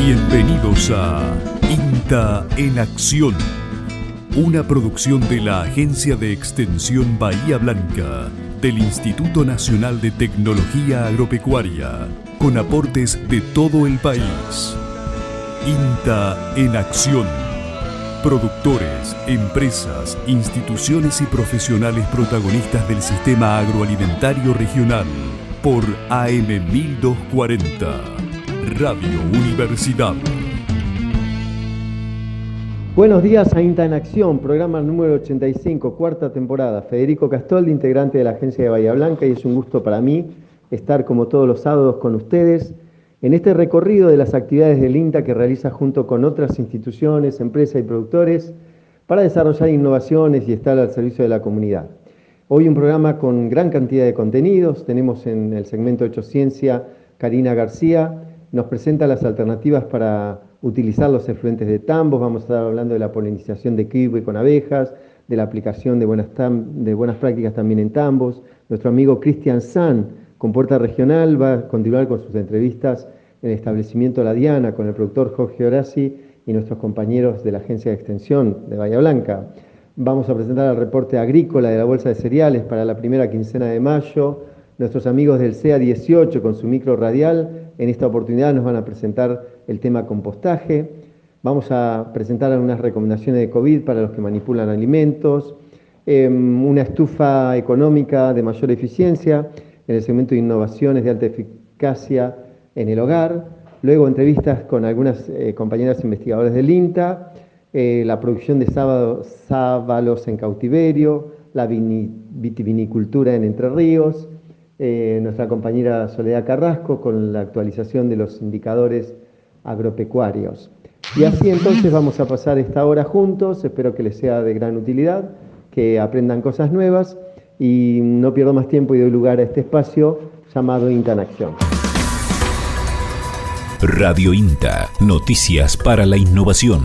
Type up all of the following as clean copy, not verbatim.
Bienvenidos a INTA en Acción, una producción de la Agencia de Extensión Bahía Blanca del Instituto Nacional de Tecnología Agropecuaria, con aportes de todo el país. INTA en Acción. Productores, empresas, instituciones y profesionales protagonistas del sistema agroalimentario regional por AM 1240, Radio Universidad. Buenos días a INTA en Acción, programa número 85, cuarta temporada. Federico Castoldi, integrante de la Agencia de Bahía Blanca, y es un gusto para mí estar como todos los sábados con ustedes en este recorrido de las actividades del INTA que realiza junto con otras instituciones, empresas y productores para desarrollar innovaciones y estar al servicio de la comunidad. Hoy un programa con gran cantidad de contenidos. Tenemos en el segmento Hecho Ciencia, Karina García nos presenta las alternativas para utilizar los efluentes de tambos. Vamos a estar hablando de la polinización de kiwi con abejas, de la aplicación de buenas prácticas también en tambos. Nuestro amigo Cristian San, con Puerta Regional, va a continuar con sus entrevistas en el establecimiento La Diana con el productor Jorge Horaci y nuestros compañeros de la Agencia de Extensión de Bahía Blanca. Vamos a presentar el reporte agrícola de la Bolsa de Cereales para la primera quincena de mayo. Nuestros amigos del CEA 18 con su micro radial, en esta oportunidad nos van a presentar el tema compostaje. Vamos a presentar algunas recomendaciones de COVID para los que manipulan alimentos, una estufa económica de mayor eficiencia en el segmento de innovaciones de alta eficacia en el hogar. Luego entrevistas con algunas compañeras investigadoras del INTA, la producción de sábalos en cautiverio, la vitivinicultura en Entre Ríos, nuestra compañera Soledad Carrasco con la actualización de los indicadores agropecuarios. Y así entonces vamos a pasar esta hora juntos. Espero que les sea de gran utilidad, que aprendan cosas nuevas y no pierdo más tiempo y doy lugar a este espacio llamado INTA en Acción. Radio INTA, noticias para la innovación.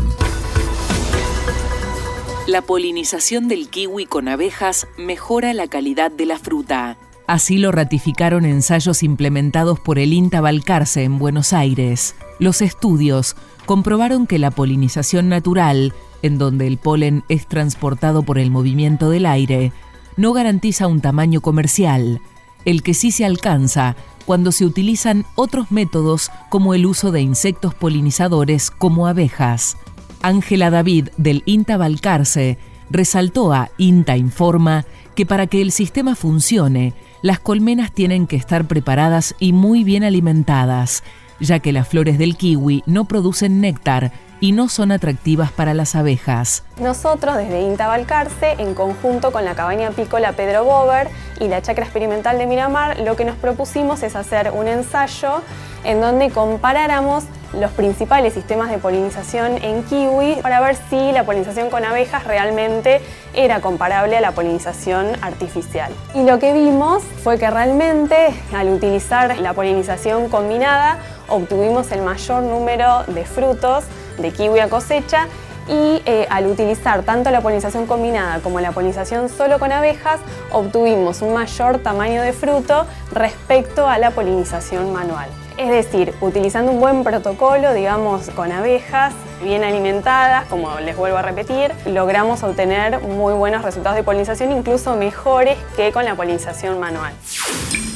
La polinización del kiwi con abejas mejora la calidad de la fruta. Así lo ratificaron ensayos implementados por el INTA Balcarce en Buenos Aires. Los estudios comprobaron que la polinización natural, en donde el polen es transportado por el movimiento del aire, no garantiza un tamaño comercial. El que sí se alcanza cuando se utilizan otros métodos como el uso de insectos polinizadores como abejas. Ángela David del INTA Balcarce resaltó a INTA Informa que para que el sistema funcione, las colmenas tienen que estar preparadas y muy bien alimentadas, ya que las flores del kiwi no producen néctar y no son atractivas para las abejas. Nosotros desde INTA Balcarce, en conjunto con la cabaña apícola Pedro Bober y la chacra experimental de Miramar, lo que nos propusimos es hacer un ensayo en donde comparáramos los principales sistemas de polinización en kiwi para ver si la polinización con abejas realmente era comparable a la polinización artificial. Y lo que vimos fue que realmente al utilizar la polinización combinada obtuvimos el mayor número de frutos de kiwi a cosecha y al utilizar tanto la polinización combinada como la polinización solo con abejas obtuvimos un mayor tamaño de fruto respecto a la polinización manual. Es decir, utilizando un buen protocolo, digamos, con abejas bien alimentadas, como les vuelvo a repetir, logramos obtener muy buenos resultados de polinización, incluso mejores que con la polinización manual.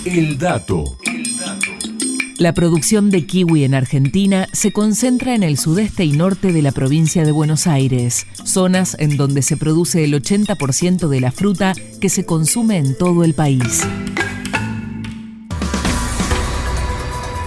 El dato. La producción de kiwi en Argentina se concentra en el sudeste y norte de la provincia de Buenos Aires, zonas en donde se produce el 80% de la fruta que se consume en todo el país.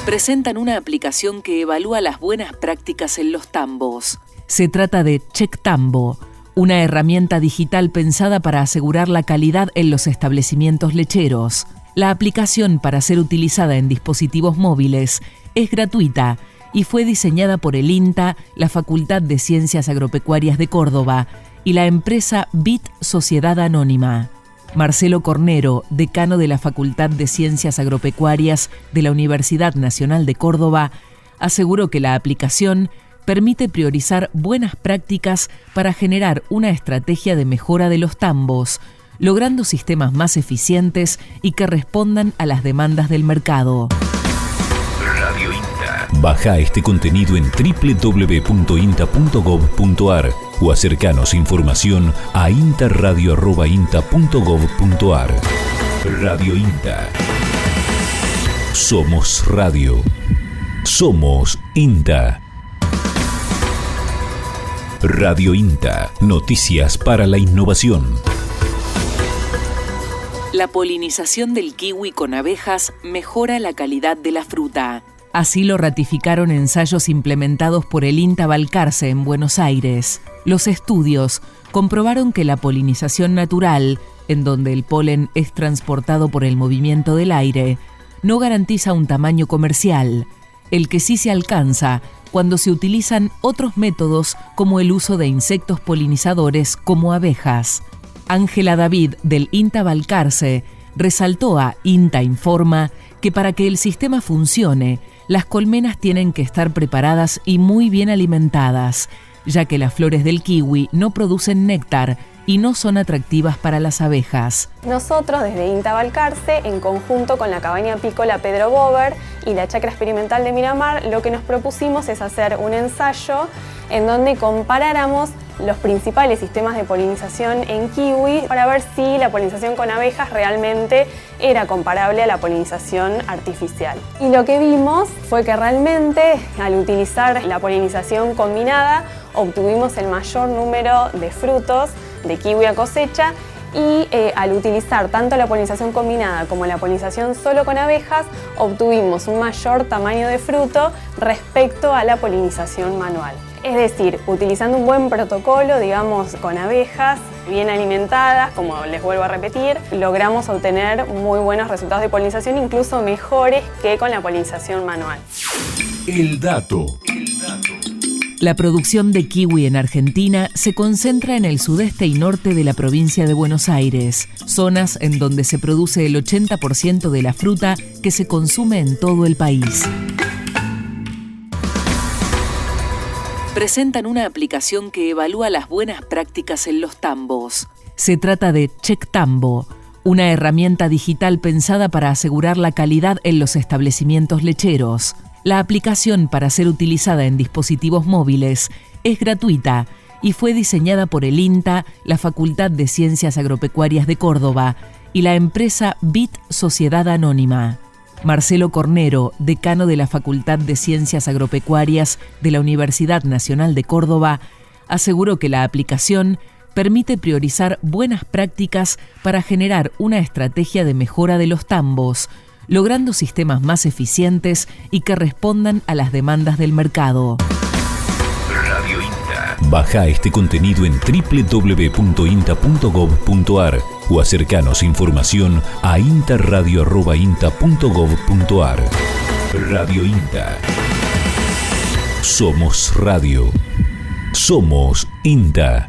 Presentan una aplicación que evalúa las buenas prácticas en los tambos. Se trata de Check Tambo, una herramienta digital pensada para asegurar la calidad en los establecimientos lecheros. La aplicación, para ser utilizada en dispositivos móviles, es gratuita y fue diseñada por el INTA, la Facultad de Ciencias Agropecuarias de Córdoba y la empresa BIT Sociedad Anónima. Marcelo Cornero, decano de la Facultad de Ciencias Agropecuarias de la Universidad Nacional de Córdoba, aseguró que la aplicación permite priorizar buenas prácticas para generar una estrategia de mejora de los tambos, logrando sistemas más eficientes y que respondan a las demandas del mercado. Radio INTA Baja este contenido en www.inta.gov.ar o acercanos información a intarradio@inta.gov.ar. Radio INTA. Somos radio. Somos INTA. Radio INTA. Noticias para la innovación. La polinización del kiwi con abejas mejora la calidad de la fruta. Así lo ratificaron ensayos implementados por el INTA Balcarce en Buenos Aires. Los estudios comprobaron que la polinización natural, en donde el polen es transportado por el movimiento del aire, no garantiza un tamaño comercial, el que sí se alcanza cuando se utilizan otros métodos como el uso de insectos polinizadores como abejas. Ángela David, del INTA Balcarce, resaltó a INTA Informa que para que el sistema funcione, las colmenas tienen que estar preparadas y muy bien alimentadas, ya que las flores del kiwi no producen néctar y no son atractivas para las abejas. Nosotros, desde INTA Balcarce, en conjunto con la cabaña apícola Pedro Bober y la chacra experimental de Miramar, lo que nos propusimos es hacer un ensayo en donde comparáramos los principales sistemas de polinización en kiwi para ver si la polinización con abejas realmente era comparable a la polinización artificial. Y lo que vimos fue que realmente al utilizar la polinización combinada obtuvimos el mayor número de frutos de kiwi a cosecha y al utilizar tanto la polinización combinada como la polinización solo con abejas obtuvimos un mayor tamaño de fruto respecto a la polinización manual. Es decir, utilizando un buen protocolo, digamos, con abejas bien alimentadas, como les vuelvo a repetir, logramos obtener muy buenos resultados de polinización, incluso mejores que con la polinización manual. El dato. La producción de kiwi en Argentina se concentra en el sudeste y norte de la provincia de Buenos Aires, zonas en donde se produce el 80% de la fruta que se consume en todo el país. Presentan una aplicación que evalúa las buenas prácticas en los tambos. Se trata de Check Tambo, una herramienta digital pensada para asegurar la calidad en los establecimientos lecheros. La aplicación, para ser utilizada en dispositivos móviles, es gratuita y fue diseñada por el INTA, la Facultad de Ciencias Agropecuarias de Córdoba y la empresa BIT Sociedad Anónima. Marcelo Cornero, decano de la Facultad de Ciencias Agropecuarias de la Universidad Nacional de Córdoba, aseguró que la aplicación permite priorizar buenas prácticas para generar una estrategia de mejora de los tambos, logrando sistemas más eficientes y que respondan a las demandas del mercado. Radio INTA. Baja este contenido en www.inta.gov.ar o acercanos información a intarradio@inta.gov.ar. Radio INTA. Somos radio. Somos INTA.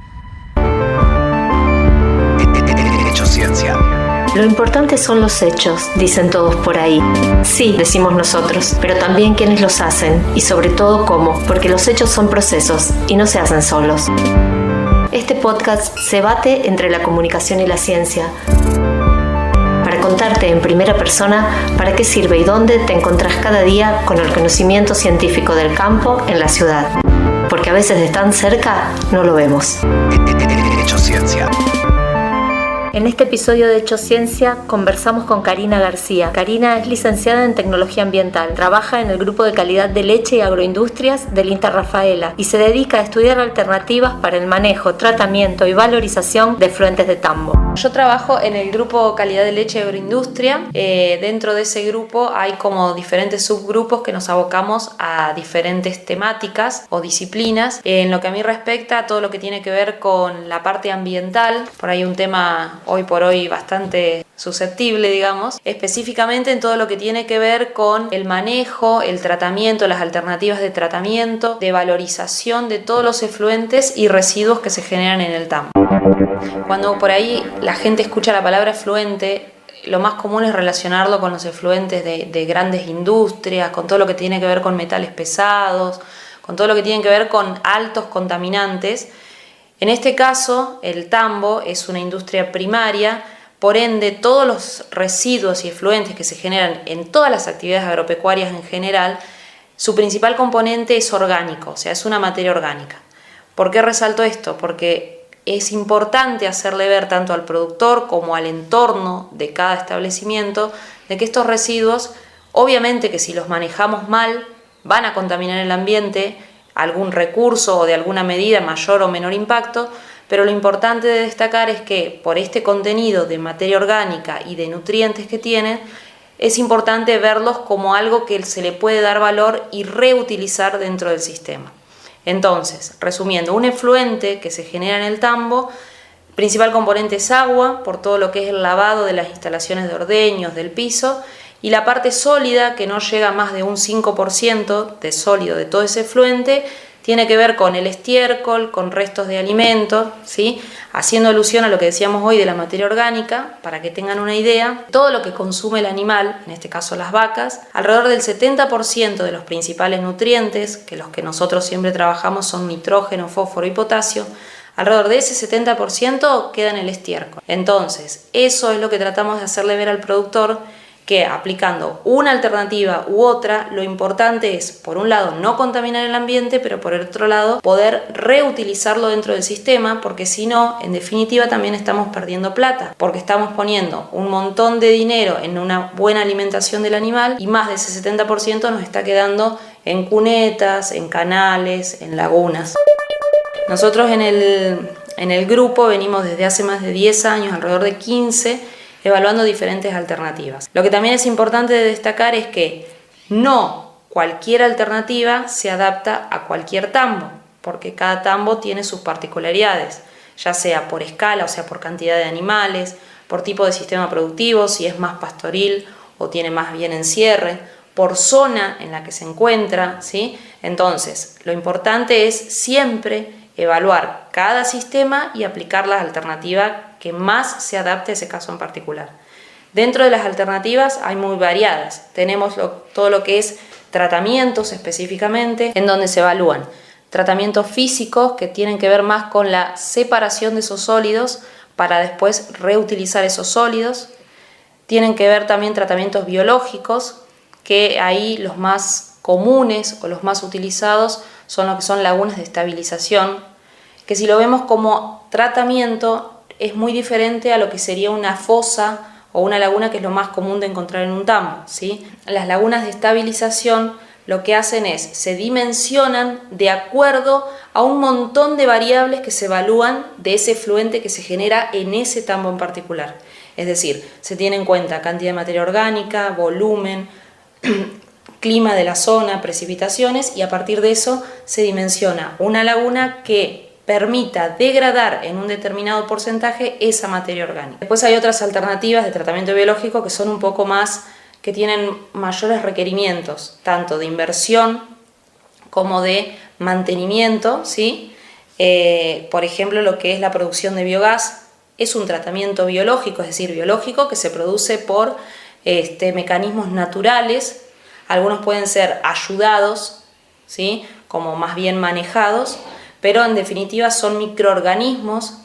Hecho ciencia. Lo importante son los hechos, dicen todos por ahí. Sí, decimos nosotros, pero también quienes los hacen y sobre todo cómo, porque los hechos son procesos y no se hacen solos. Este podcast se bate entre la comunicación y la ciencia. Para contarte en primera persona para qué sirve y dónde te encontrás cada día con el conocimiento científico del campo en la ciudad. Porque a veces de tan cerca no lo vemos. Hecho ciencia. En este episodio de Hecho Ciencia conversamos con Karina García. Karina es licenciada en Tecnología Ambiental, trabaja en el Grupo de Calidad de Leche y Agroindustrias del INTA Rafaela y se dedica a estudiar alternativas para el manejo, tratamiento y valorización de efluentes de tambo. Yo trabajo en el Grupo Calidad de Leche y Agroindustria. Dentro de ese grupo hay como diferentes subgrupos que nos abocamos a diferentes temáticas o disciplinas. En lo que a mí respecta a todo lo que tiene que ver con la parte ambiental, por ahí un tema hoy por hoy bastante susceptible, digamos, específicamente en todo lo que tiene que ver con el manejo, el tratamiento, las alternativas de tratamiento, de valorización de todos los efluentes y residuos que se generan en el tambo. Cuando por ahí la gente escucha la palabra efluente, lo más común es relacionarlo con los efluentes de grandes industrias, con todo lo que tiene que ver con metales pesados, con todo lo que tiene que ver con altos contaminantes. En este caso, el tambo es una industria primaria, por ende, todos los residuos y efluentes que se generan en todas las actividades agropecuarias en general su principal componente es orgánico, o sea, es una materia orgánica. ¿Por qué resalto esto? Porque es importante hacerle ver tanto al productor como al entorno de cada establecimiento de que estos residuos, obviamente que si los manejamos mal, van a contaminar el ambiente, algún recurso o de alguna medida mayor o menor impacto, pero lo importante de destacar es que por este contenido de materia orgánica y de nutrientes que tienen, es importante verlos como algo que se le puede dar valor y reutilizar dentro del sistema. Entonces, resumiendo, un efluente que se genera en el tambo, principal componente es agua, por todo lo que es el lavado de las instalaciones de ordeños, del piso, y la parte sólida, que no llega a más de un 5% de sólido de todo ese efluente, tiene que ver con el estiércol, con restos de alimentos, ¿sí? Haciendo alusión a lo que decíamos hoy de la materia orgánica, para que tengan una idea, todo lo que consume el animal, en este caso las vacas, alrededor del 70% de los principales nutrientes, que los que nosotros siempre trabajamos son nitrógeno, fósforo y potasio, alrededor de ese 70% queda en el estiércol. Entonces, eso es lo que tratamos de hacerle ver al productor, que aplicando una alternativa u otra, lo importante es, por un lado, no contaminar el ambiente, pero por el otro lado, poder reutilizarlo dentro del sistema, porque si no, en definitiva, también estamos perdiendo plata, porque estamos poniendo un montón de dinero en una buena alimentación del animal y más de ese 70% nos está quedando en cunetas, en canales, en lagunas. Nosotros en el grupo venimos desde hace más de 10 años, alrededor de 15, evaluando diferentes alternativas. Lo que también es importante de destacar es que no cualquier alternativa se adapta a cualquier tambo, porque cada tambo tiene sus particularidades, ya sea por escala, o sea, por cantidad de animales, por tipo de sistema productivo, si es más pastoril o tiene más bien encierre, por zona en la que se encuentra, ¿sí? Entonces, lo importante es siempre evaluar cada sistema y aplicar la alternativa que más se adapte a ese caso en particular. Dentro de las alternativas hay muy variadas. Tenemos todo lo que es tratamientos específicamente, en donde se evalúan tratamientos físicos que tienen que ver más con la separación de esos sólidos para después reutilizar esos sólidos. Tienen que ver también tratamientos biológicos, que ahí los más comunes o los más utilizados son lo que son lagunas de estabilización, que si lo vemos como tratamiento es muy diferente a lo que sería una fosa o una laguna, que es lo más común de encontrar en un tambo, ¿sí? Las lagunas de estabilización lo que hacen es, se dimensionan de acuerdo a un montón de variables que se evalúan de ese efluente que se genera en ese tambo en particular. Es decir, se tiene en cuenta cantidad de materia orgánica, volumen, clima de la zona, precipitaciones, y a partir de eso se dimensiona una laguna que permita degradar en un determinado porcentaje esa materia orgánica. Después hay otras alternativas de tratamiento biológico que son un poco más, que tienen mayores requerimientos, tanto de inversión como de mantenimiento, ¿sí? Por ejemplo, lo que es la producción de biogás es un tratamiento biológico, es decir, biológico que se produce por mecanismos naturales. Algunos pueden ser ayudados, ¿sí? Como más bien manejados, pero en definitiva son microorganismos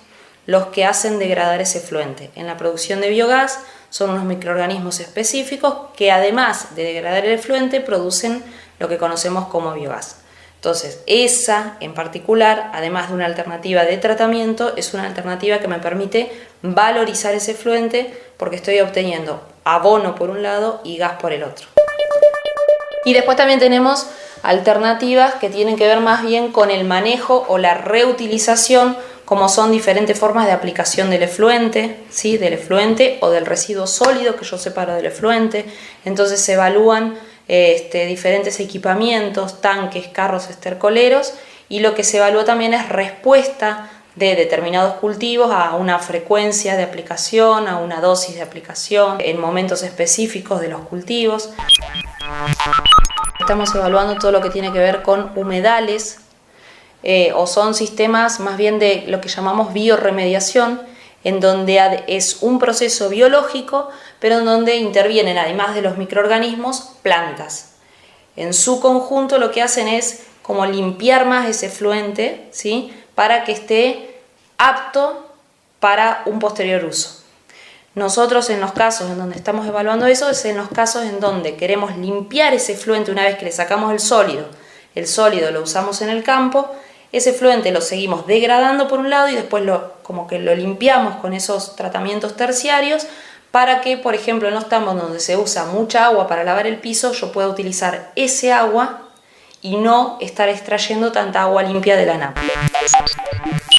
los que hacen degradar ese efluente. En la producción de biogás son unos microorganismos específicos que además de degradar el efluente producen lo que conocemos como biogás. Entonces, esa en particular, además de una alternativa de tratamiento, es una alternativa que me permite valorizar ese efluente porque estoy obteniendo abono por un lado y gas por el otro. Y después también tenemos alternativas que tienen que ver más bien con el manejo o la reutilización, como son diferentes formas de aplicación del efluente, ¿sí? Del efluente o del residuo sólido que yo separo del efluente. Entonces se evalúan diferentes equipamientos, tanques, carros estercoleros, y lo que se evalúa también es respuesta de determinados cultivos a una frecuencia de aplicación, a una dosis de aplicación, en momentos específicos de los cultivos. Estamos evaluando todo lo que tiene que ver con humedales, o son sistemas más bien de lo que llamamos biorremediación, en donde es un proceso biológico, pero en donde intervienen, además de los microorganismos, plantas. En su conjunto lo que hacen es como limpiar más ese efluente, ¿sí? Para que esté apto para un posterior uso. Nosotros en los casos en donde estamos evaluando eso es en los casos en donde queremos limpiar ese efluente una vez que le sacamos el sólido lo usamos en el campo, ese efluente lo seguimos degradando por un lado y después como que lo limpiamos con esos tratamientos terciarios para que, por ejemplo, en los tambos donde se usa mucha agua para lavar el piso, yo pueda utilizar ese agua y no estar extrayendo tanta agua limpia de la napa.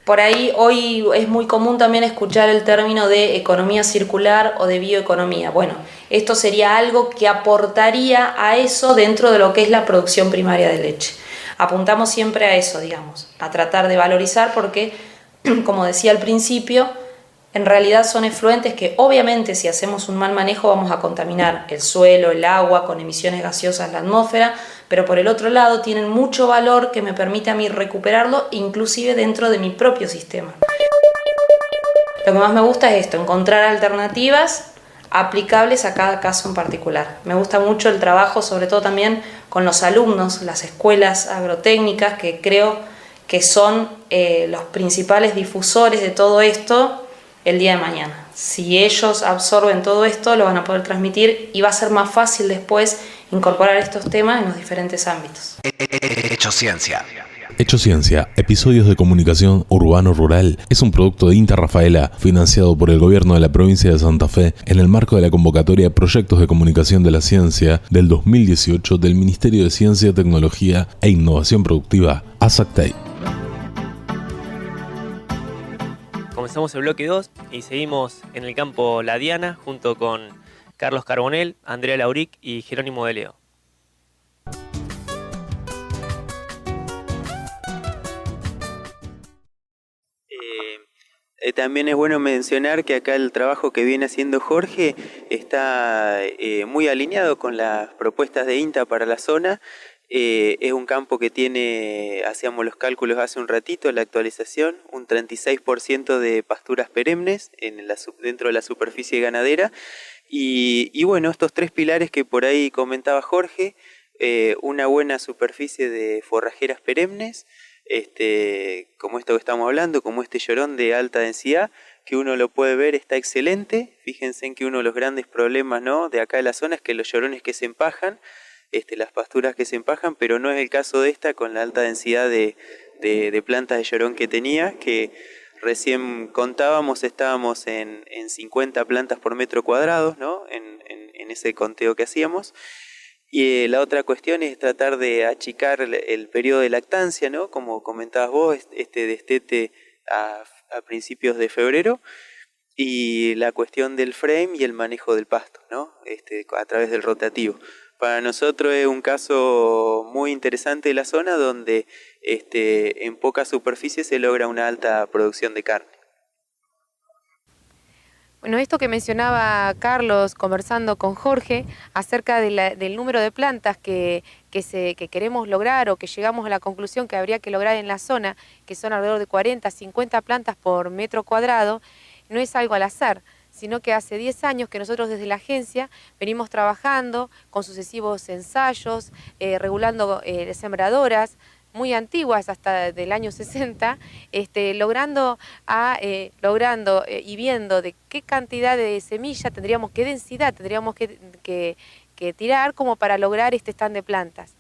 Por ahí hoy es muy común también escuchar el término de economía circular o de bioeconomía. Bueno, esto sería algo que aportaría a eso dentro de lo que es la producción primaria de leche. Apuntamos siempre a eso, digamos, a tratar de valorizar porque, como decía al principio, en realidad son efluentes que obviamente si hacemos un mal manejo vamos a contaminar el suelo, el agua, con emisiones gaseosas en la atmósfera, pero por el otro lado tienen mucho valor que me permite a mí recuperarlo inclusive dentro de mi propio sistema. Lo que más me gusta es esto, encontrar alternativas aplicables a cada caso en particular. Me gusta mucho el trabajo, sobre todo también con los alumnos, las escuelas agrotécnicas, que creo que son los principales difusores de todo esto el día de mañana. Si ellos absorben todo esto, lo van a poder transmitir y va a ser más fácil después incorporar estos temas en los diferentes ámbitos. Hecho Ciencia. Hecho Ciencia, episodios de comunicación urbano-rural, es un producto de INTA Rafaela, financiado por el gobierno de la provincia de Santa Fe, en el marco de la convocatoria Proyectos de Comunicación de la Ciencia del 2018 del Ministerio de Ciencia, Tecnología e Innovación Productiva, ASACTEI. Comenzamos el bloque 2 y seguimos en el campo La Diana junto con Carlos Carbonell, Andrea Lauric y Jerónimo de Leo. También es bueno mencionar que acá el trabajo que viene haciendo Jorge está muy alineado con las propuestas de INTA para la zona. Es un campo que tiene, hacíamos los cálculos hace un ratito, la actualización, un 36% de pasturas perennes dentro de la superficie ganadera. Y bueno, estos tres pilares que por ahí comentaba Jorge, una buena superficie de forrajeras perennes, como esto que estamos hablando, como este llorón de alta densidad, que uno lo puede ver, está excelente. Fíjense en que uno de los grandes problemas, ¿no?, de acá de la zona es que los llorones que se empajan, las pasturas que se empajan, pero no es el caso de esta con la alta densidad de plantas de llorón que tenía, que recién contábamos, estábamos en 50 plantas por metro cuadrado, ¿no?, en ese conteo que hacíamos. Y la otra cuestión es tratar de achicar el periodo de lactancia, ¿no?, como comentabas vos, destete a principios de febrero, y la cuestión del frame y el manejo del pasto, ¿no?, a través del rotativo. Para nosotros es un caso muy interesante de la zona donde en poca superficie se logra una alta producción de carne. Bueno, esto que mencionaba Carlos conversando con Jorge acerca del número de plantas que queremos lograr o que llegamos a la conclusión que habría que lograr en la zona, que son alrededor de 40, 50 plantas por metro cuadrado, no es algo al azar, sino que hace 10 años que nosotros desde la agencia venimos trabajando con sucesivos ensayos, regulando sembradoras muy antiguas hasta del año 60, logrando y viendo de qué cantidad de semilla tendríamos, qué densidad tendríamos que tirar como para lograr este stand de plantas.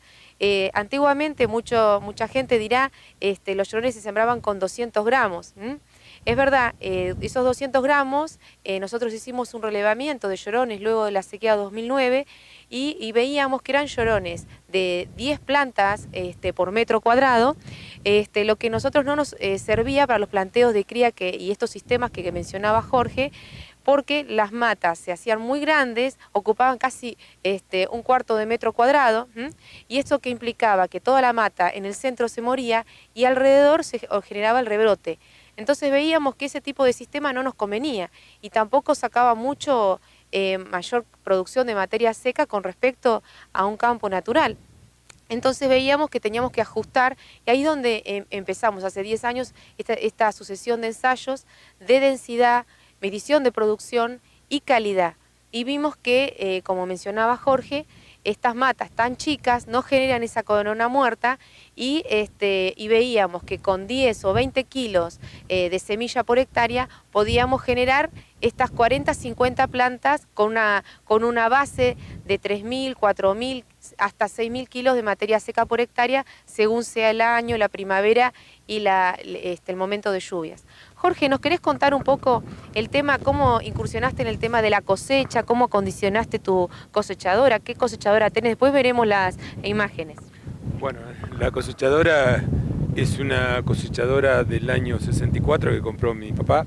Antiguamente mucha gente dirá, los llorones se sembraban con 200 gramos. Es verdad, esos 200 gramos, nosotros hicimos un relevamiento de llorones luego de la sequía 2009 y veíamos que eran llorones de 10 plantas por metro cuadrado, lo que nosotros no nos servía para los planteos de cría y estos sistemas que mencionaba Jorge, porque las matas se hacían muy grandes, ocupaban casi un cuarto de metro cuadrado, y esto que implicaba que toda la mata en el centro se moría y alrededor se generaba el rebrote. Entonces veíamos que ese tipo de sistema no nos convenía y tampoco sacaba mucho mayor producción de materia seca con respecto a un campo natural. Entonces veíamos que teníamos que ajustar, y ahí es donde empezamos hace 10 años esta sucesión de ensayos de densidad, medición de producción y calidad. Y vimos que, como mencionaba Jorge, estas matas tan chicas no generan esa corona muerta y veíamos que con 10 o 20 kilos de semilla por hectárea podíamos generar estas 40, 50 plantas con una base de 3.000, 4.000, hasta 6.000 kilos de materia seca por hectárea, según sea el año, la primavera y el momento de lluvias. Jorge, ¿nos querés contar un poco el tema, cómo incursionaste en el tema de la cosecha, cómo acondicionaste tu cosechadora, qué cosechadora tenés? Después veremos las imágenes. Bueno, la cosechadora es una cosechadora del año 64 que compró mi papá.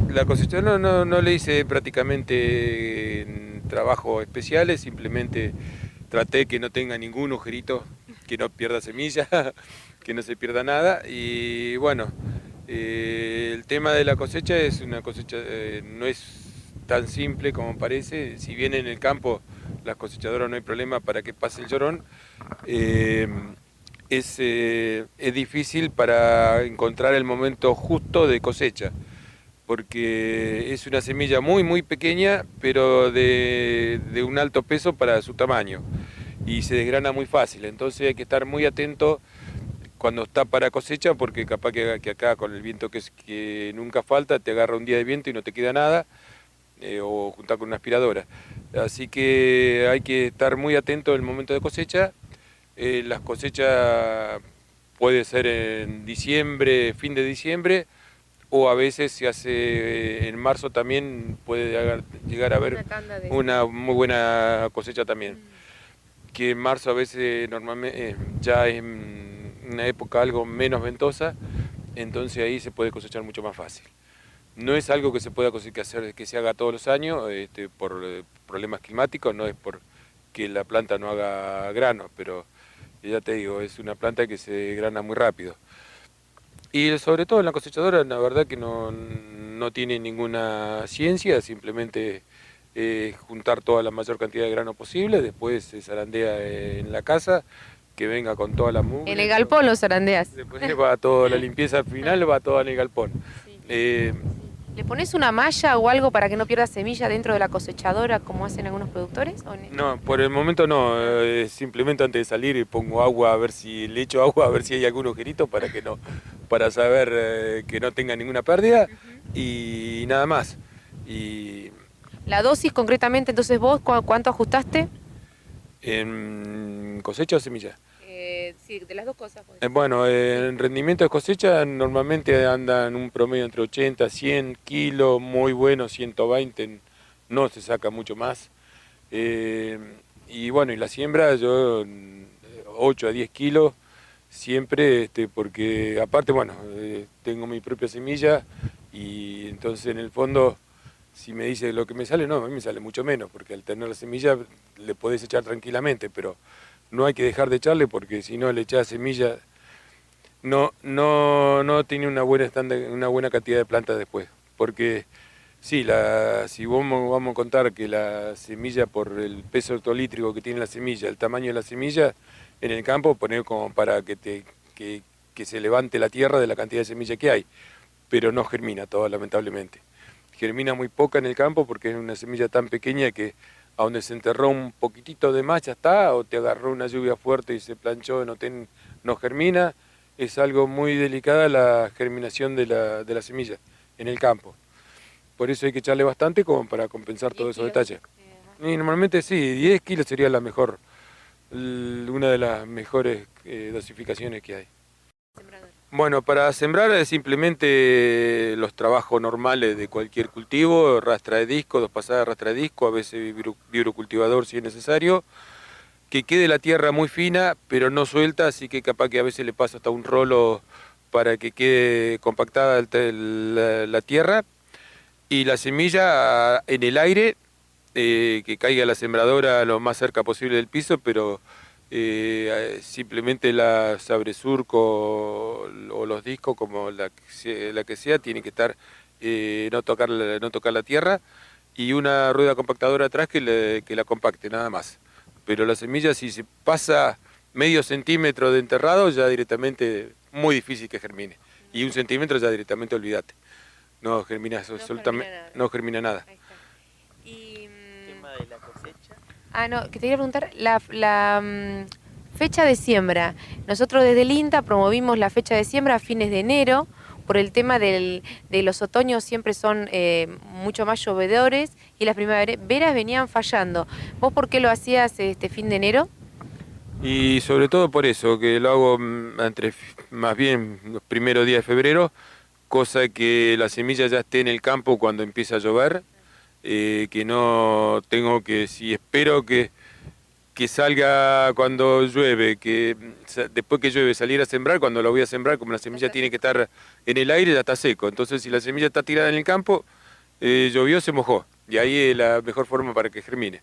La cosechadora no le hice prácticamente trabajos especiales, simplemente traté que no tenga ningún agujerito, que no pierda semilla, que no se pierda nada. Y bueno, el tema de la cosecha es una cosecha, no es tan simple como parece. Si bien en el campo las cosechadoras no hay problema para que pase el llorón, es difícil para encontrar el momento justo de cosecha, porque es una semilla muy pequeña, pero de un alto peso para su tamaño, y se desgrana muy fácil. Entonces hay que estar muy atento cuando está para cosecha, porque capaz que acá con el viento que nunca falta, te agarra un día de viento y no te queda nada, o juntar con una aspiradora. Así que hay que estar muy atento en el momento de cosecha. Las cosechas puede ser en diciembre, fin de diciembre, o a veces se hace en marzo también, puede llegar a haber una muy buena cosecha también. Que en marzo a veces normalmente ya es una época algo menos ventosa, entonces ahí se puede cosechar mucho más fácil. No es algo que se pueda que se haga todos los años por problemas climáticos, no es porque la planta no haga grano, pero ya te digo, es una planta que se grana muy rápido. Y sobre todo en la cosechadora, la verdad que no tiene ninguna ciencia, simplemente juntar toda la mayor cantidad de grano posible, después se zarandea en la casa, que venga con toda la mugre. En el galpón lo zarandeas. Después va toda la limpieza final, va toda en el galpón. Sí. ¿Le pones una malla o algo para que no pierda semilla dentro de la cosechadora como hacen algunos productores? No, por el momento no, simplemente antes de salir pongo agua, le echo agua a ver si hay algún agujerito para saber que no tenga ninguna pérdida y nada más. Y la dosis concretamente, entonces vos, ¿cuánto ajustaste? ¿En cosecha o semilla? Sí, de las dos cosas. Bueno, en rendimiento de cosecha normalmente andan un promedio entre 80, 100 kilos, muy bueno, 120, no se saca mucho más. Y bueno, y la siembra yo 8 a 10 kilos siempre, porque aparte, bueno, tengo mi propia semilla y entonces en el fondo, si me dice lo que me sale, no, a mí me sale mucho menos, porque al tener la semilla le podés echar tranquilamente, pero no hay que dejar de echarle, porque si no le echás semilla, no tiene una buena cantidad de plantas después. Porque sí, si vamos a contar que la semilla, por el peso hectolítrico que tiene la semilla, el tamaño de la semilla, en el campo poner como para que se levante la tierra de la cantidad de semilla que hay, pero no germina todo, lamentablemente. Germina muy poca en el campo porque es una semilla tan pequeña que a donde se enterró un poquitito de más ya está, o te agarró una lluvia fuerte y se planchó, no germina. Es algo muy delicada la germinación de la semilla en el campo. Por eso hay que echarle bastante como para compensar todos esos detalles. Y normalmente sí, 10 kilos sería una de las mejores dosificaciones que hay. Bueno, para sembrar simplemente los trabajos normales de cualquier cultivo, rastra de disco, 2 pasadas de rastra de disco, a veces vibrocultivador si es necesario, que quede la tierra muy fina pero no suelta, así que capaz que a veces le paso hasta un rolo para que quede compactada la tierra, y la semilla en el aire, que caiga la sembradora lo más cerca posible del piso, pero simplemente la sabresurco o los discos, como la que sea, tiene que estar, no tocar la tierra, y una rueda compactadora atrás que la compacte, nada más. Pero la semilla, si se pasa medio centímetro de enterrado, ya directamente muy difícil que germine, y 1 centímetro ya directamente olvídate, no germina absolutamente, no germina nada. El tema de la cosecha. No, que te quería preguntar, la fecha de siembra. Nosotros desde el INTA promovimos la fecha de siembra a fines de enero, por el tema de los otoños siempre son mucho más llovedores y las primaveras venían fallando. ¿Vos por qué lo hacías fin de enero? Y sobre todo por eso, que lo hago más bien los primeros días de febrero, cosa que la semilla ya esté en el campo cuando empieza a llover, que no tengo que, si espero que salga cuando llueve, que después que llueve salir a sembrar, cuando lo voy a sembrar, como la semilla tiene que estar en el aire, ya está seco. Entonces si la semilla está tirada en el campo, llovió, se mojó, y ahí es la mejor forma para que germine.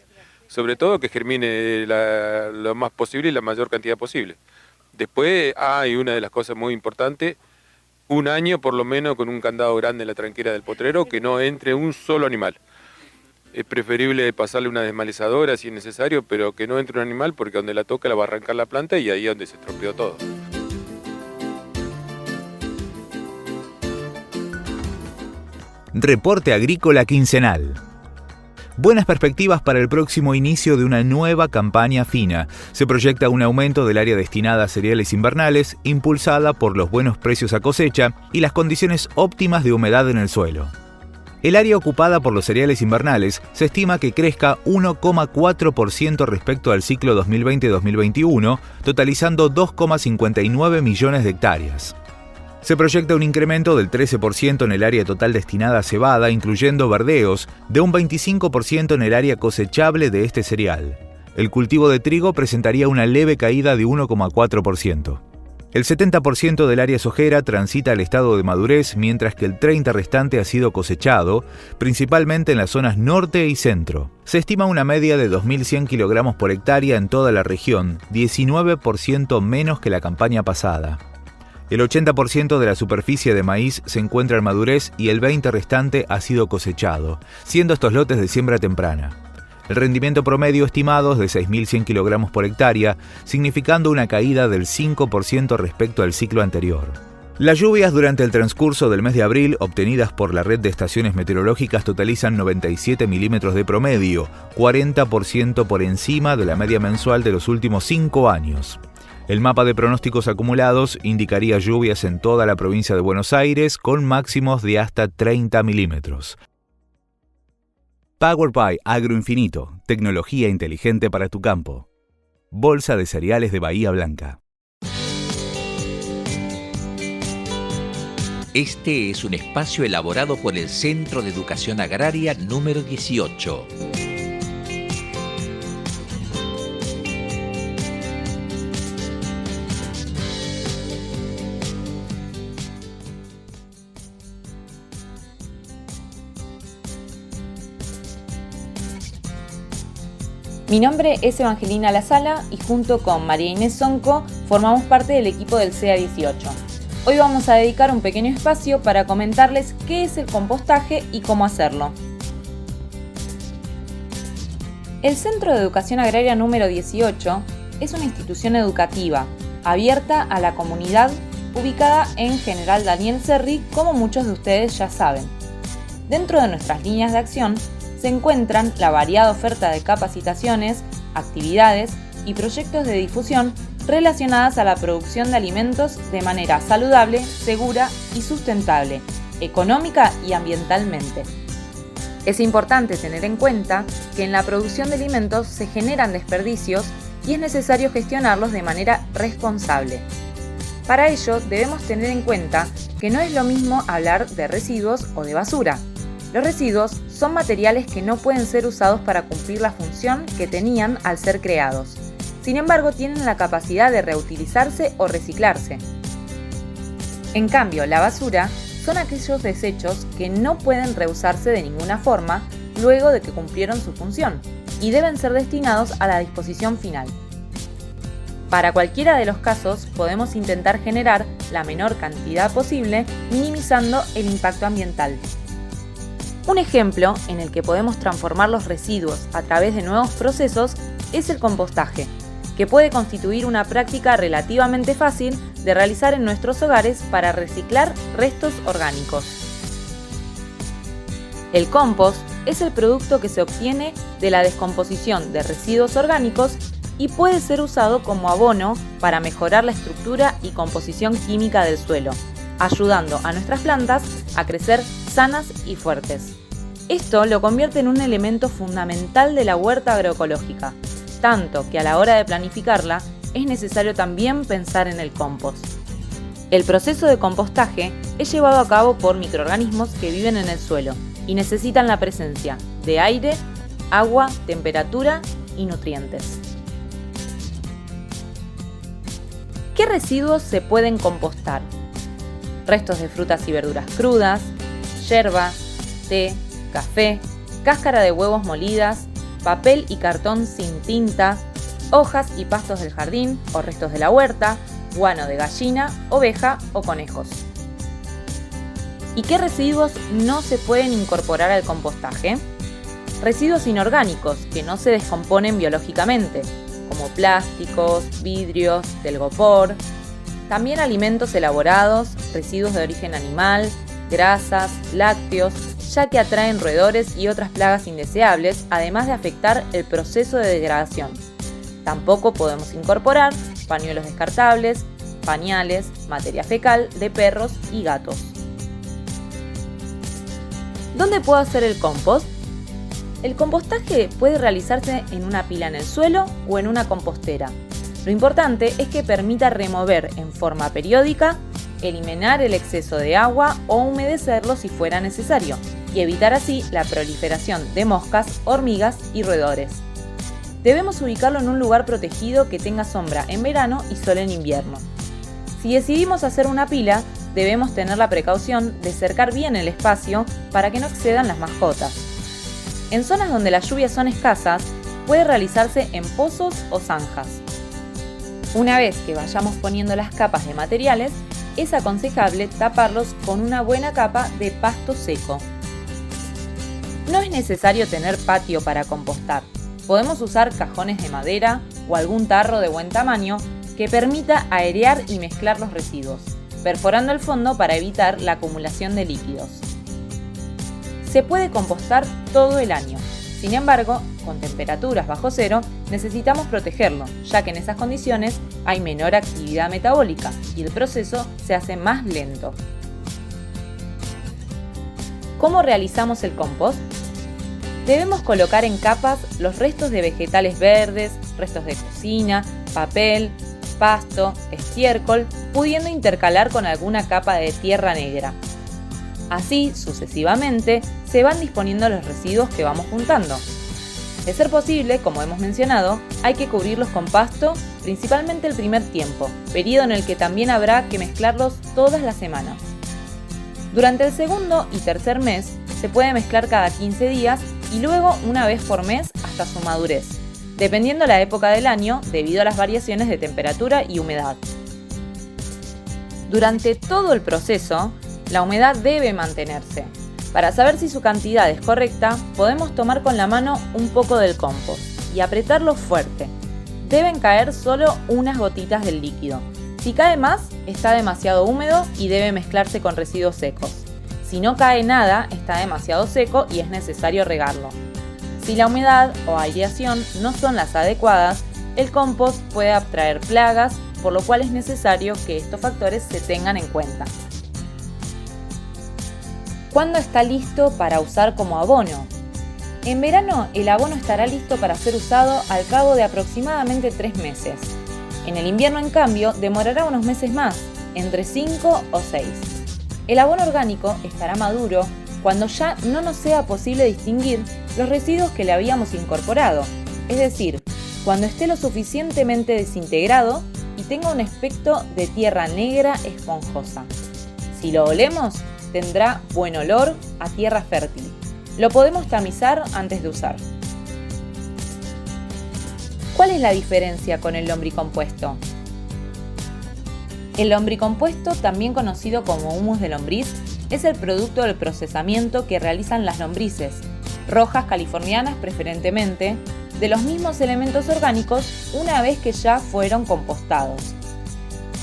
Sobre todo que germine lo más posible y la mayor cantidad posible. Después hay una de las cosas muy importantes, un año por lo menos con un candado grande en la tranquera del potrero, que no entre un solo animal. Es preferible pasarle una desmalezadora si es necesario, pero que no entre un animal, porque donde la toca la va a arrancar la planta y ahí es donde se estropeó todo. Reporte Agrícola Quincenal. Buenas perspectivas para el próximo inicio de una nueva campaña fina. Se proyecta un aumento del área destinada a cereales invernales, impulsada por los buenos precios a cosecha y las condiciones óptimas de humedad en el suelo. El área ocupada por los cereales invernales se estima que crezca 1,4% respecto al ciclo 2020-2021, totalizando 2,59 millones de hectáreas. Se proyecta un incremento del 13% en el área total destinada a cebada, incluyendo verdeos, de un 25% en el área cosechable de este cereal. El cultivo de trigo presentaría una leve caída de 1,4%. El 70% del área sojera transita al estado de madurez, mientras que el 30% restante ha sido cosechado, principalmente en las zonas norte y centro. Se estima una media de 2.100 kilogramos por hectárea en toda la región, 19% menos que la campaña pasada. El 80% de la superficie de maíz se encuentra en madurez y el 20% restante ha sido cosechado, siendo estos lotes de siembra temprana. El rendimiento promedio estimado es de 6.100 kilogramos por hectárea, significando una caída del 5% respecto al ciclo anterior. Las lluvias durante el transcurso del mes de abril, obtenidas por la red de estaciones meteorológicas, totalizan 97 milímetros de promedio, 40% por encima de la media mensual de los últimos 5 años. El mapa de pronósticos acumulados indicaría lluvias en toda la provincia de Buenos Aires, con máximos de hasta 30 milímetros. Powered by Agroinfinito, tecnología inteligente para tu campo. Bolsa de cereales de Bahía Blanca. Este es un espacio elaborado por el Centro de Educación Agraria número 18. Mi nombre es Evangelina Lazala y junto con María Inés Sonco formamos parte del equipo del CEA 18. Hoy vamos a dedicar un pequeño espacio para comentarles qué es el compostaje y cómo hacerlo. El Centro de Educación Agraria número 18 es una institución educativa abierta a la comunidad ubicada en General Daniel Serri, como muchos de ustedes ya saben. Dentro de nuestras líneas de acción se encuentran la variada oferta de capacitaciones, actividades y proyectos de difusión relacionadas a la producción de alimentos de manera saludable, segura y sustentable, económica y ambientalmente. Es importante tener en cuenta que en la producción de alimentos se generan desperdicios y es necesario gestionarlos de manera responsable. Para ello debemos tener en cuenta que no es lo mismo hablar de residuos o de basura. Los residuos son materiales que no pueden ser usados para cumplir la función que tenían al ser creados. Sin embargo, tienen la capacidad de reutilizarse o reciclarse. En cambio, la basura son aquellos desechos que no pueden reusarse de ninguna forma luego de que cumplieron su función y deben ser destinados a la disposición final. Para cualquiera de los casos, podemos intentar generar la menor cantidad posible, minimizando el impacto ambiental. Un ejemplo en el que podemos transformar los residuos a través de nuevos procesos es el compostaje, que puede constituir una práctica relativamente fácil de realizar en nuestros hogares para reciclar restos orgánicos. El compost es el producto que se obtiene de la descomposición de residuos orgánicos y puede ser usado como abono para mejorar la estructura y composición química del suelo, ayudando a nuestras plantas a crecer sanas y fuertes. Esto lo convierte en un elemento fundamental de la huerta agroecológica, tanto que a la hora de planificarla es necesario también pensar en el compost. El proceso de compostaje es llevado a cabo por microorganismos que viven en el suelo y necesitan la presencia de aire, agua, temperatura y nutrientes. ¿Qué residuos se pueden compostar? Restos de frutas y verduras crudas, yerba, té, café, cáscara de huevos molidas, papel y cartón sin tinta, hojas y pastos del jardín o restos de la huerta, guano de gallina, oveja o conejos. ¿Y qué residuos no se pueden incorporar al compostaje? Residuos inorgánicos que no se descomponen biológicamente, como plásticos, vidrios, telgopor. También alimentos elaborados, residuos de origen animal, grasas, lácteos, ya que atraen roedores y otras plagas indeseables, además de afectar el proceso de degradación. Tampoco podemos incorporar pañuelos descartables, pañales, materia fecal de perros y gatos. ¿Dónde puedo hacer el compost? El compostaje puede realizarse en una pila en el suelo o en una compostera. Lo importante es que permita remover en forma periódica, eliminar el exceso de agua o humedecerlo si fuera necesario y evitar así la proliferación de moscas, hormigas y roedores. Debemos ubicarlo en un lugar protegido que tenga sombra en verano y sol en invierno. Si decidimos hacer una pila, debemos tener la precaución de cercar bien el espacio para que no excedan las mascotas. En zonas donde las lluvias son escasas, puede realizarse en pozos o zanjas. Una vez que vayamos poniendo las capas de materiales, es aconsejable taparlos con una buena capa de pasto seco. No es necesario tener patio para compostar. Podemos usar cajones de madera o algún tarro de buen tamaño que permita airear y mezclar los residuos, perforando el fondo para evitar la acumulación de líquidos. Se puede compostar todo el año. Sin embargo, con temperaturas bajo cero, necesitamos protegerlo, ya que en esas condiciones hay menor actividad metabólica y el proceso se hace más lento. ¿Cómo realizamos el compost? Debemos colocar en capas los restos de vegetales verdes, restos de cocina, papel, pasto, estiércol, pudiendo intercalar con alguna capa de tierra negra. Así, sucesivamente, se van disponiendo los residuos que vamos juntando. De ser posible, como hemos mencionado, hay que cubrirlos con pasto, principalmente el primer tiempo, periodo en el que también habrá que mezclarlos todas las semanas. Durante el segundo y tercer mes, se puede mezclar cada 15 días y luego una vez por mes hasta su madurez, dependiendo la época del año debido a las variaciones de temperatura y humedad. Durante todo el proceso, la humedad debe mantenerse. Para saber si su cantidad es correcta, podemos tomar con la mano un poco del compost y apretarlo fuerte. Deben caer solo unas gotitas del líquido. Si cae más, está demasiado húmedo y debe mezclarse con residuos secos. Si no cae nada, está demasiado seco y es necesario regarlo. Si la humedad o aireación no son las adecuadas, el compost puede atraer plagas, por lo cual es necesario que estos factores se tengan en cuenta. ¿Cuándo está listo para usar como abono? En verano, el abono estará listo para ser usado al cabo de aproximadamente 3 meses. En el invierno, en cambio, demorará unos meses más, entre 5 o 6. El abono orgánico estará maduro cuando ya no nos sea posible distinguir los residuos que le habíamos incorporado, es decir, cuando esté lo suficientemente desintegrado y tenga un aspecto de tierra negra esponjosa. Si lo olemos, tendrá buen olor a tierra fértil. Lo podemos tamizar antes de usar. ¿Cuál es la diferencia con el lombricompuesto? El lombricompuesto, también conocido como humus de lombriz, es el producto del procesamiento que realizan las lombrices, rojas californianas preferentemente, de los mismos elementos orgánicos una vez que ya fueron compostados.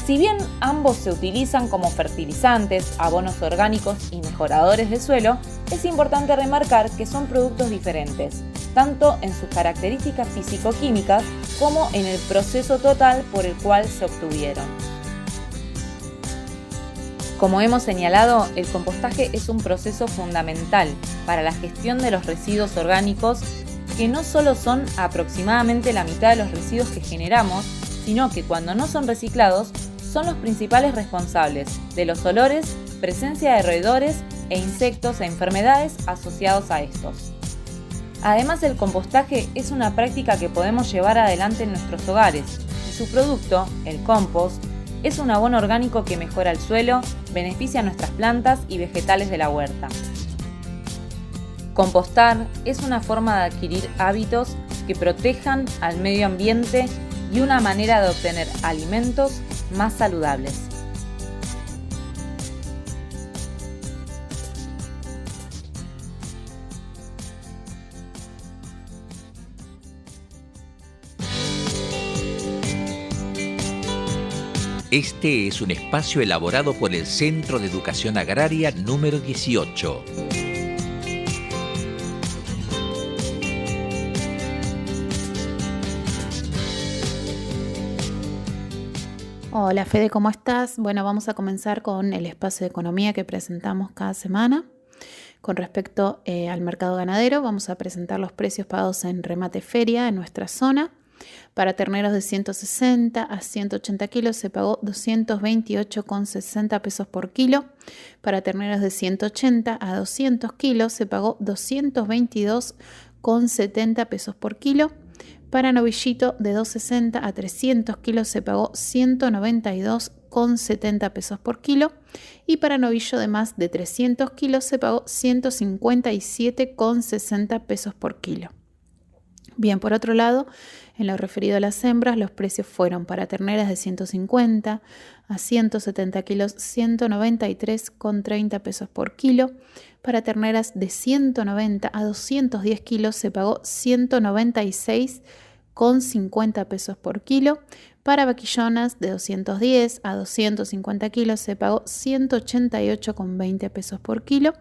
Si bien ambos se utilizan como fertilizantes, abonos orgánicos y mejoradores de suelo, es importante remarcar que son productos diferentes, tanto en sus características físico-químicas como en el proceso total por el cual se obtuvieron. Como hemos señalado, el compostaje es un proceso fundamental para la gestión de los residuos orgánicos, que no solo son aproximadamente la mitad de los residuos que generamos, sino que cuando no son reciclados, son los principales responsables de los olores, presencia de roedores e insectos e enfermedades asociados a estos. Además, el compostaje es una práctica que podemos llevar adelante en nuestros hogares y su producto, el compost, es un abono orgánico que mejora el suelo, beneficia a nuestras plantas y vegetales de la huerta. Compostar es una forma de adquirir hábitos que protejan al medio ambiente y una manera de obtener alimentos más saludables. Este es un espacio elaborado por el Centro de Educación Agraria número 18. Hola Fede, ¿cómo estás? Bueno, vamos a comenzar con el espacio de economía que presentamos cada semana. Con respecto al mercado ganadero, vamos a presentar los precios pagados en remate feria en nuestra zona. Para terneros de 160 a 180 kilos se pagó 228,60 pesos por kilo. Para terneros de 180 a 200 kilos se pagó 222,70 pesos por kilo. Para novillito de 260 a 300 kilos se pagó 192,70 pesos por kilo. Y para novillo de más de 300 kilos se pagó 157,60 pesos por kilo. Bien, por otro lado, en lo referido a las hembras, los precios fueron para terneras de 150 a 170 kilos, 193,30 pesos por kilo. Para terneras de 190 a 210 kilos se pagó 196,50 pesos por kilo. Para vaquillonas de 210 a 250 kilos se pagó 188,20 pesos por kilo.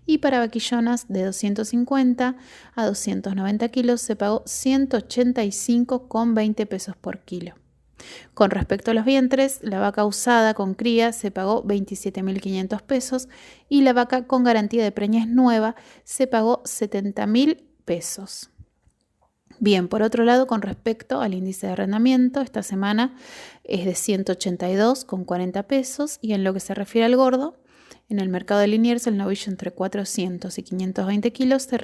Y para vaquillonas de 250 a 290 kilos se pagó 185,20 pesos por kilo. Con respecto a los vientres, la vaca usada con cría se pagó 27.500 pesos y la vaca con garantía de preñez nueva se pagó 70.000 pesos. Bien, por otro lado, con respecto al índice de arrendamiento, esta semana es de 182,40 pesos y en lo que se refiere al gordo, en el mercado de Liniers, el novillo entre 400 y 520 kilos se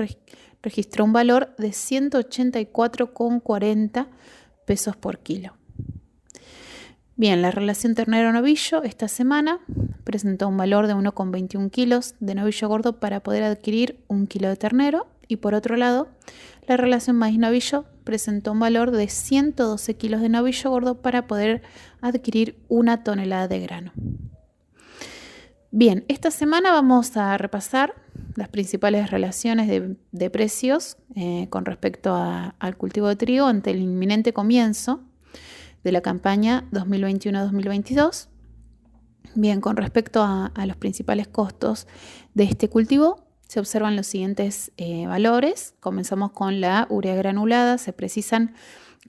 registró un valor de 184,40 pesos por kilo. Bien, la relación ternero-novillo esta semana presentó un valor de 1,21 kilos de novillo gordo para poder adquirir 1 kilo de ternero. Y por otro lado, la relación maíz-novillo presentó un valor de 112 kilos de novillo gordo para poder adquirir 1 tonelada de grano. Bien, esta semana vamos a repasar las principales relaciones de precios con respecto al cultivo de trigo ante el inminente comienzo de la campaña 2021-2022. Bien, con respecto a los principales costos de este cultivo, se observan los siguientes valores. Comenzamos con la urea granulada. Se precisan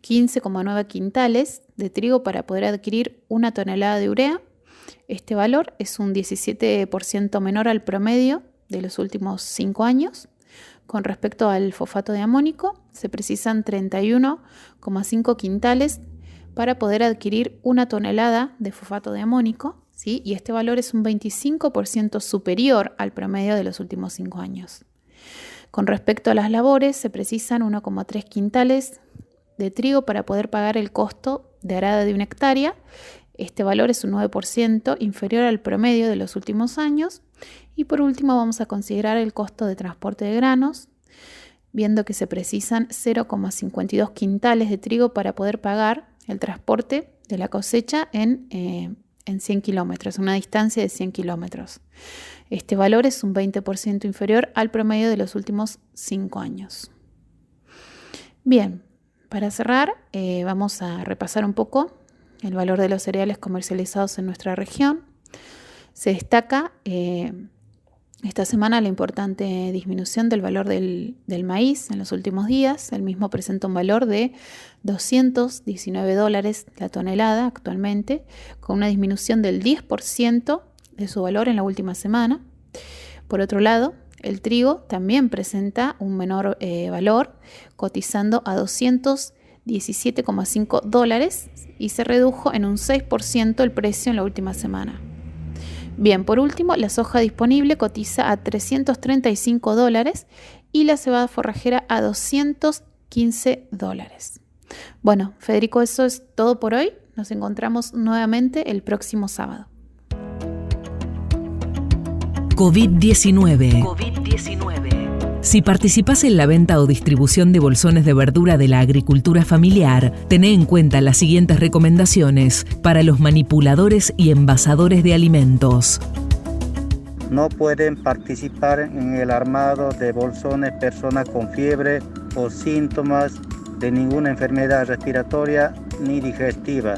15,9 quintales de trigo para poder adquirir 1 tonelada de urea. Este valor es un 17% menor al promedio de los últimos 5 años. Con respecto al fosfato de amónico, se precisan 31,5 quintales para poder adquirir 1 tonelada de fosfato de amónico, ¿sí? Y este valor es un 25% superior al promedio de los últimos 5 años. Con respecto a las labores, se precisan 1,3 quintales de trigo para poder pagar el costo de arada de 1 hectárea. Este valor es un 9% inferior al promedio de los últimos años. Y por último vamos a considerar el costo de transporte de granos, viendo que se precisan 0,52 quintales de trigo para poder pagar el transporte de la cosecha en 100 kilómetros, una distancia de 100 kilómetros. Este valor es un 20% inferior al promedio de los últimos 5 años. Bien, para cerrar vamos a repasar un poco el valor de los cereales comercializados en nuestra región. Se destaca esta semana la importante disminución del valor del maíz en los últimos días. El mismo presenta un valor de $219 la tonelada actualmente, con una disminución del 10% de su valor en la última semana. Por otro lado, el trigo también presenta un menor valor, cotizando a $217,5 y se redujo en un 6% el precio en la última semana. Bien, por último, la soja disponible cotiza a $335 y la cebada forrajera a $215. Bueno, Federico, eso es todo por hoy. Nos encontramos nuevamente el próximo sábado. COVID-19. Si participás en la venta o distribución de bolsones de verdura de la agricultura familiar, tené en cuenta las siguientes recomendaciones para los manipuladores y envasadores de alimentos. No pueden participar en el armado de bolsones personas con fiebre o síntomas de ninguna enfermedad respiratoria ni digestiva.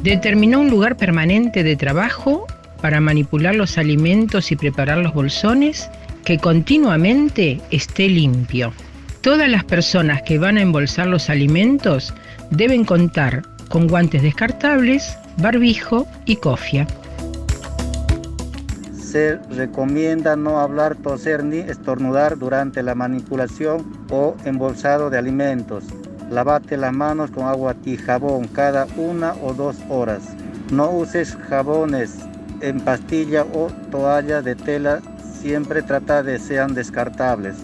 Determinó un lugar permanente de trabajo para manipular los alimentos y preparar los bolsones que continuamente esté limpio. Todas las personas que van a embolsar los alimentos deben contar con guantes descartables, barbijo y cofia. Se recomienda no hablar, toser ni estornudar durante la manipulación o embolsado de alimentos. Lávate las manos con agua y jabón cada 1 o 2 horas. No uses jabones en pastilla o toalla de tela. Siempre trata de sean descartables.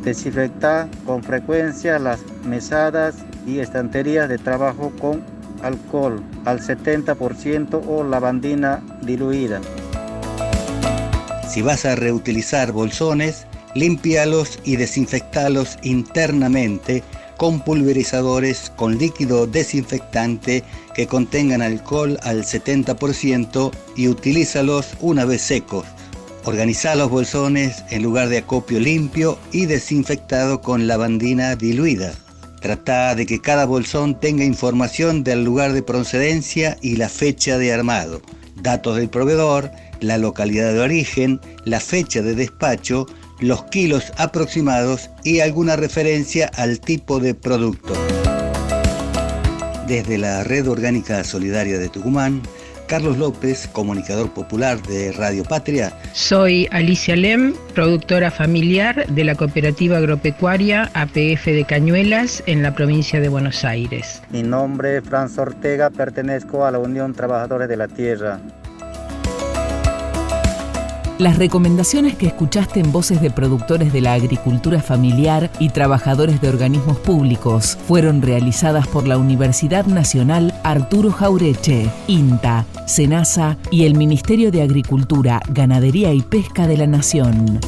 Desinfecta con frecuencia las mesadas y estanterías de trabajo con alcohol al 70% o lavandina diluida. Si vas a reutilizar bolsones, límpialos y desinfectalos internamente con pulverizadores con líquido desinfectante que contengan alcohol al 70% y utilízalos una vez secos. Organizá los bolsones en lugar de acopio limpio y desinfectado con lavandina diluida. Trata de que cada bolsón tenga información del lugar de procedencia y la fecha de armado, datos del proveedor, la localidad de origen, la fecha de despacho, los kilos aproximados y alguna referencia al tipo de producto. Desde la Red Orgánica Solidaria de Tucumán, Carlos López, comunicador popular de Radio Patria. Soy Alicia Lem, productora familiar de la Cooperativa Agropecuaria APF de Cañuelas en la provincia de Buenos Aires. Mi nombre es Franz Ortega, pertenezco a la Unión Trabajadores de la Tierra. Las recomendaciones que escuchaste en voces de productores de la agricultura familiar y trabajadores de organismos públicos fueron realizadas por la Universidad Nacional Arturo Jaureche, INTA, SENASA y el Ministerio de Agricultura, Ganadería y Pesca de la Nación.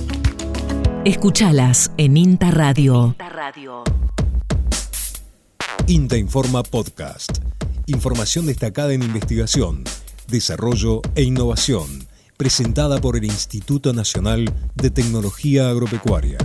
Escuchalas en INTA Radio. INTA Informa Podcast. Información destacada en investigación, desarrollo e innovación. Presentada por el Instituto Nacional de Tecnología Agropecuaria.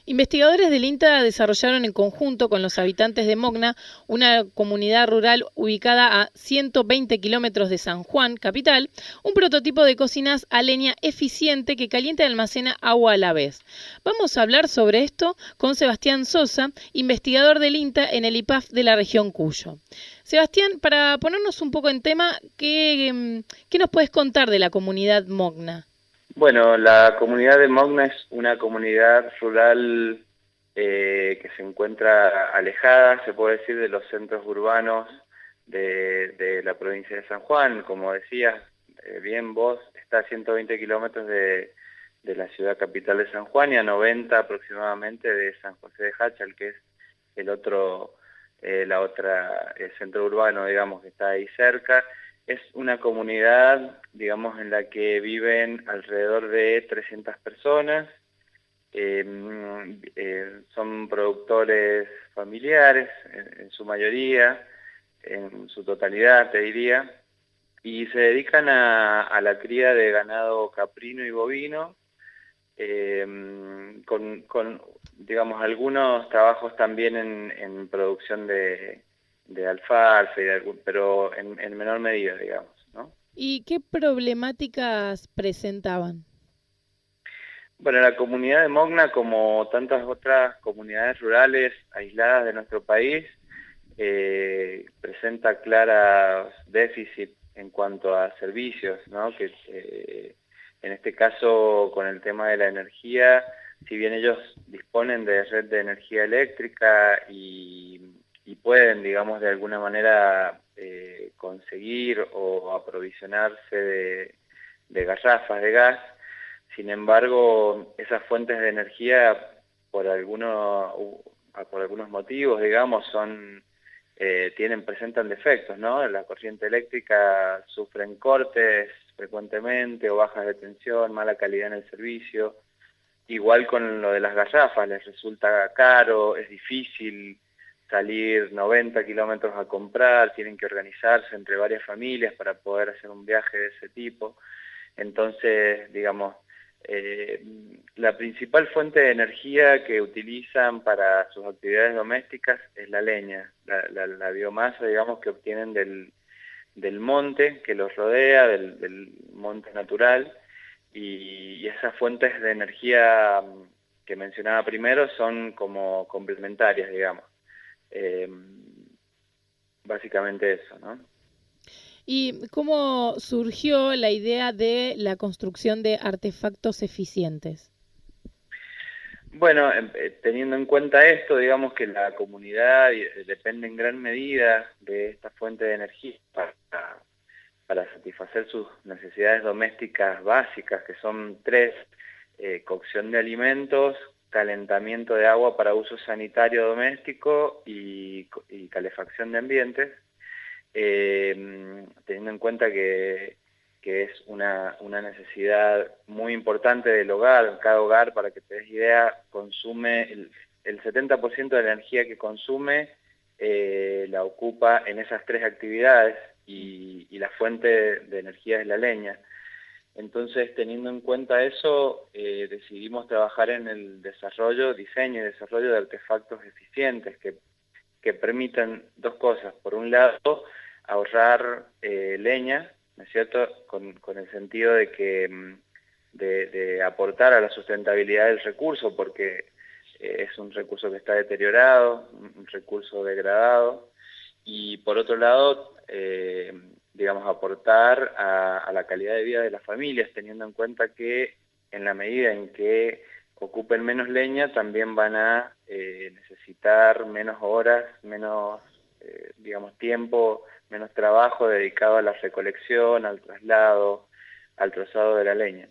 Investigadores del INTA desarrollaron en conjunto con los habitantes de Mogna, una comunidad rural ubicada a 120 kilómetros de San Juan, capital, un prototipo de cocinas a leña eficiente que calienta y almacena agua a la vez. Vamos a hablar sobre esto con Sebastián Sosa, investigador del INTA en el IPAF de la región Cuyo. Sebastián, para ponernos un poco en tema, ¿qué nos puedes contar de la comunidad Mogna? Bueno, la comunidad de Mogna es una comunidad rural que se encuentra alejada, se puede decir, de los centros urbanos de la provincia de San Juan. Como decías bien vos, está a 120 kilómetros de la ciudad capital de San Juan y a 90 aproximadamente de San José de Jáchal, que es el centro urbano, digamos, que está ahí cerca. Es una comunidad, digamos, en la que viven alrededor de 300 personas. Son productores familiares, en su mayoría, en su totalidad, te diría, y se dedican a la cría de ganado caprino y bovino, con digamos, algunos trabajos también en producción de alfalfa, pero en menor medida, digamos, ¿no? ¿Y qué problemáticas presentaban? Bueno, la comunidad de Mogna, como tantas otras comunidades rurales aisladas de nuestro país, presenta claros déficits en cuanto a servicios, ¿no? Que en este caso, con el tema de la energía, si bien ellos disponen de red de energía eléctrica y pueden, digamos, de alguna manera conseguir o aprovisionarse de garrafas de gas, sin embargo, esas fuentes de energía, por algunos motivos, digamos, presentan defectos, ¿no? La corriente eléctrica sufren cortes frecuentemente o bajas de tensión, mala calidad en el servicio. Igual con lo de las garrafas, les resulta caro, es difícil salir 90 kilómetros a comprar, tienen que organizarse entre varias familias para poder hacer un viaje de ese tipo. Entonces, digamos, la principal fuente de energía que utilizan para sus actividades domésticas es la leña, la biomasa, digamos, que obtienen del monte que los rodea, del monte natural, y esas fuentes de energía que mencionaba primero son como complementarias, digamos. Básicamente eso, ¿no? ¿Y cómo surgió la idea de la construcción de artefactos eficientes? Bueno, teniendo en cuenta esto, digamos que la comunidad depende en gran medida de esta fuente de energía para satisfacer sus necesidades domésticas básicas, que son 3, cocción de alimentos, calentamiento de agua para uso sanitario doméstico y calefacción de ambientes. Teniendo en cuenta que es una necesidad muy importante del hogar. Cada hogar, para que te des idea, consume el 70% de la energía que consume, la ocupa en esas 3 actividades, y la fuente de energía es la leña. Entonces, teniendo en cuenta eso, decidimos trabajar en el diseño y desarrollo de artefactos eficientes que permitan 2 cosas. Por un lado, ahorrar leña, ¿no es cierto?, con el sentido de que de aportar a la sustentabilidad del recurso, porque es un recurso que está deteriorado, un recurso degradado, y por otro lado, digamos, aportar a la calidad de vida de las familias, teniendo en cuenta que en la medida en que ocupen menos leña, también van a necesitar menos horas, menos, digamos, tiempo, menos trabajo dedicado a la recolección, al traslado, al trozado de la leña.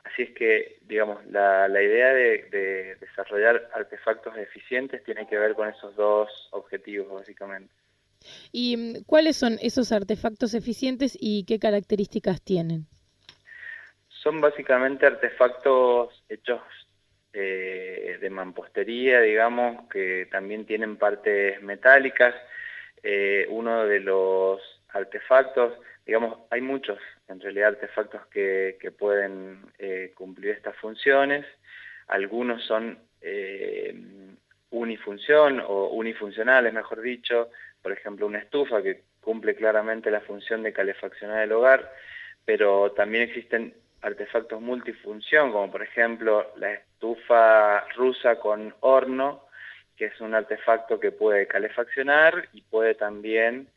Así es que, digamos, la idea de desarrollar artefactos eficientes tiene que ver con esos 2 objetivos, básicamente. ¿Y cuáles son esos artefactos eficientes y qué características tienen? Son básicamente artefactos hechos de mampostería, digamos, que también tienen partes metálicas. Uno de los artefactos, digamos, hay muchos en realidad artefactos que pueden cumplir estas funciones. Algunos son unifunción o unifuncionales, mejor dicho. Por ejemplo, una estufa que cumple claramente la función de calefaccionar el hogar, pero también existen artefactos multifunción, como por ejemplo la estufa rusa con horno, que es un artefacto que puede calefaccionar y puede también,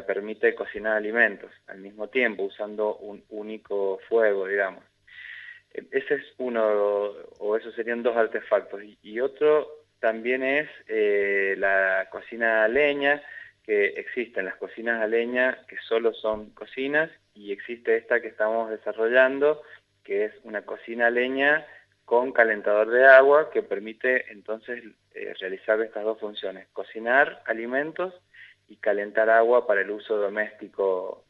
permite cocinar alimentos al mismo tiempo, usando un único fuego, digamos. Ese es uno, o esos serían 2 artefactos. Y otro también es la cocina a leña, que existen las cocinas a leña que solo son cocinas, y existe esta que estamos desarrollando, que es una cocina a leña con calentador de agua, que permite entonces realizar estas 2 funciones: cocinar alimentos y calentar agua para el uso doméstico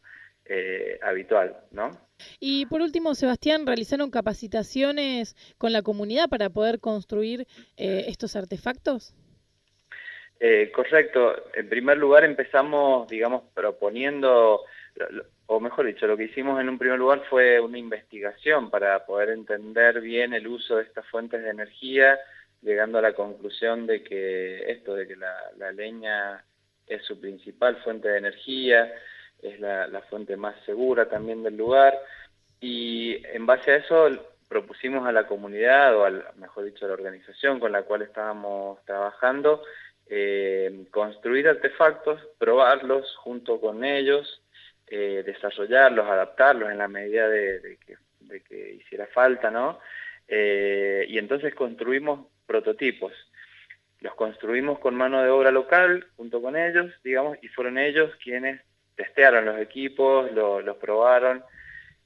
habitual, ¿no? Y por último, Sebastián, ¿realizaron capacitaciones con la comunidad para poder construir estos artefactos? Correcto. En primer lugar empezamos, digamos, proponiendo, o mejor dicho, lo que hicimos en un primer lugar fue una investigación para poder entender bien el uso de estas fuentes de energía, llegando a la conclusión de que la leña es su principal fuente de energía. es la fuente más segura también del lugar, y en base a eso propusimos a la comunidad, o mejor dicho a la organización con la cual estábamos trabajando, construir artefactos, probarlos junto con ellos, desarrollarlos, adaptarlos en la medida de que hiciera falta, ¿no? Y entonces construimos prototipos. Los construimos con mano de obra local junto con ellos, digamos, y fueron ellos quienes testearon los equipos, los probaron,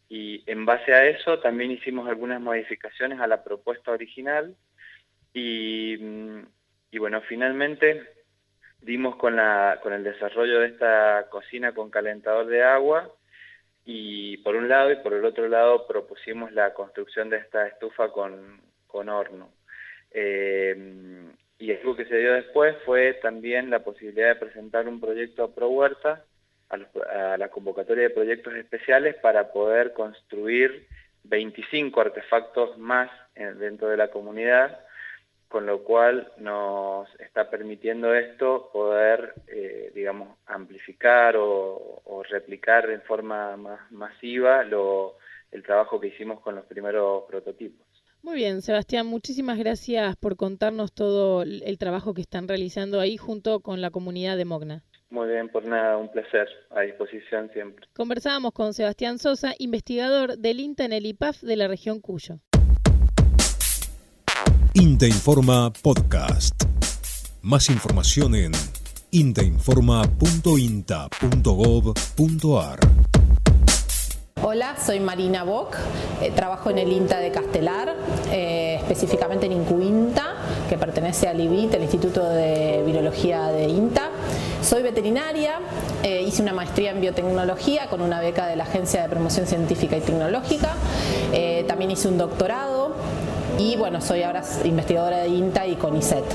y en base a eso también hicimos algunas modificaciones a la propuesta original, y bueno, finalmente dimos con el desarrollo de esta cocina con calentador de agua, y por un lado, y por el otro lado propusimos la construcción de esta estufa con horno. Y algo que se dio después fue también la posibilidad de presentar un proyecto a ProHuerta, a la convocatoria de proyectos especiales, para poder construir 25 artefactos más dentro de la comunidad, con lo cual nos está permitiendo esto poder, digamos, amplificar o replicar en forma más masiva el trabajo que hicimos con los primeros prototipos. Muy bien, Sebastián, muchísimas gracias por contarnos todo el trabajo que están realizando ahí junto con la comunidad de Mogna. Muy bien, por nada, un placer, a disposición siempre. Conversábamos con Sebastián Sosa, investigador del INTA en el IPAF de la región Cuyo. INTA Informa Podcast. Más información en intainforma.inta.gov.ar. Hola, soy Marina Bock, trabajo en el INTA de Castelar, específicamente en INCUINTA, que pertenece al IBIT, el Instituto de Virología de INTA. Soy veterinaria, hice una maestría en biotecnología con una beca de la Agencia de Promoción Científica y Tecnológica, también hice un doctorado y bueno, soy ahora investigadora de INTA y CONICET.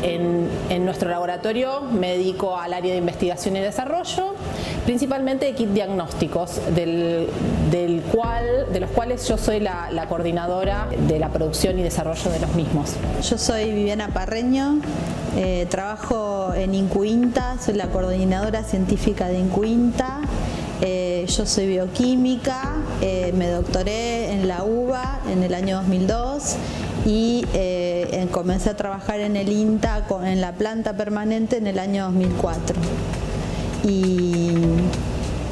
En nuestro laboratorio me dedico al área de investigación y desarrollo, principalmente de kit diagnósticos, de los cuales yo soy la coordinadora de la producción y desarrollo de los mismos. Yo soy Viviana Parreño, trabajo en INCUINTA, soy la coordinadora científica de INCUINTA. Yo soy bioquímica, me doctoré en la UBA en el año 2002 y comencé a trabajar en el INTA en la planta permanente en el año 2004. Y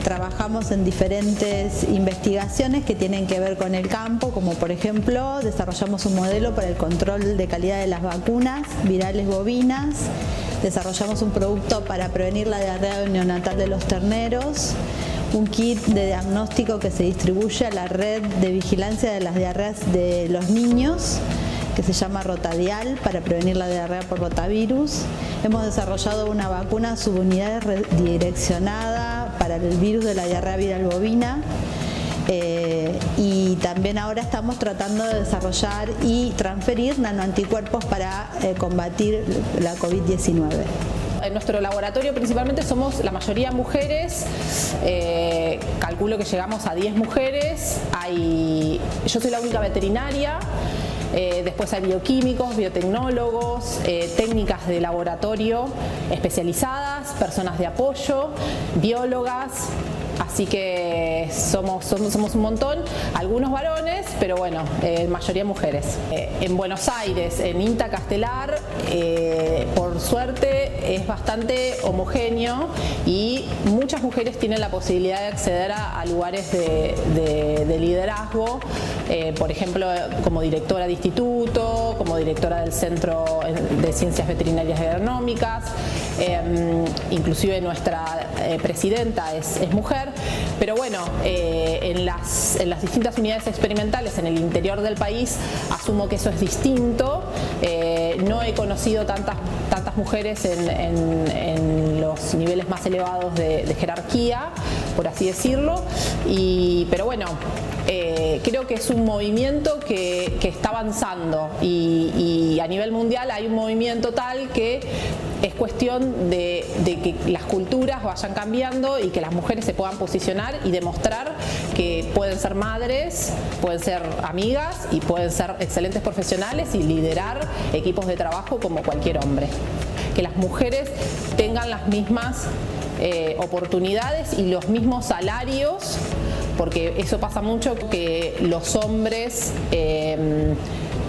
trabajamos en diferentes investigaciones que tienen que ver con el campo, como por ejemplo desarrollamos un modelo para el control de calidad de las vacunas virales bovinas, desarrollamos un producto para prevenir la diarrea neonatal de los terneros, un kit de diagnóstico que se distribuye a la red de vigilancia de las diarreas de los niños, que se llama Rotadial, para prevenir la diarrea por rotavirus. Hemos desarrollado una vacuna subunidad redireccionada para el virus de la diarrea viral bovina. Y también ahora estamos tratando de desarrollar y transferir nanoanticuerpos para combatir la COVID-19. En nuestro laboratorio principalmente somos la mayoría mujeres, calculo que llegamos a 10 mujeres, yo soy la única veterinaria, después hay bioquímicos, biotecnólogos, técnicas de laboratorio especializadas, personas de apoyo, biólogas. Así que somos un montón, algunos varones, pero bueno, mayoría mujeres. En Buenos Aires, en INTA Castelar, por suerte es bastante homogéneo y muchas mujeres tienen la posibilidad de acceder a lugares de liderazgo, por ejemplo, como directora de instituto, como directora del Centro de Ciencias Veterinarias y Agronómicas, inclusive nuestra presidenta es mujer. Pero bueno, en las distintas unidades experimentales en el interior del país asumo que eso es distinto. No he conocido tantas mujeres en los niveles más elevados de jerarquía, por así decirlo. Pero bueno, creo que es un movimiento que está avanzando y a nivel mundial hay un movimiento tal que es cuestión de que las culturas vayan cambiando y que las mujeres se puedan posicionar y demostrar que pueden ser madres, pueden ser amigas y pueden ser excelentes profesionales y liderar equipos de trabajo como cualquier hombre. Que las mujeres tengan las mismas oportunidades y los mismos salarios, porque eso pasa mucho, que los hombres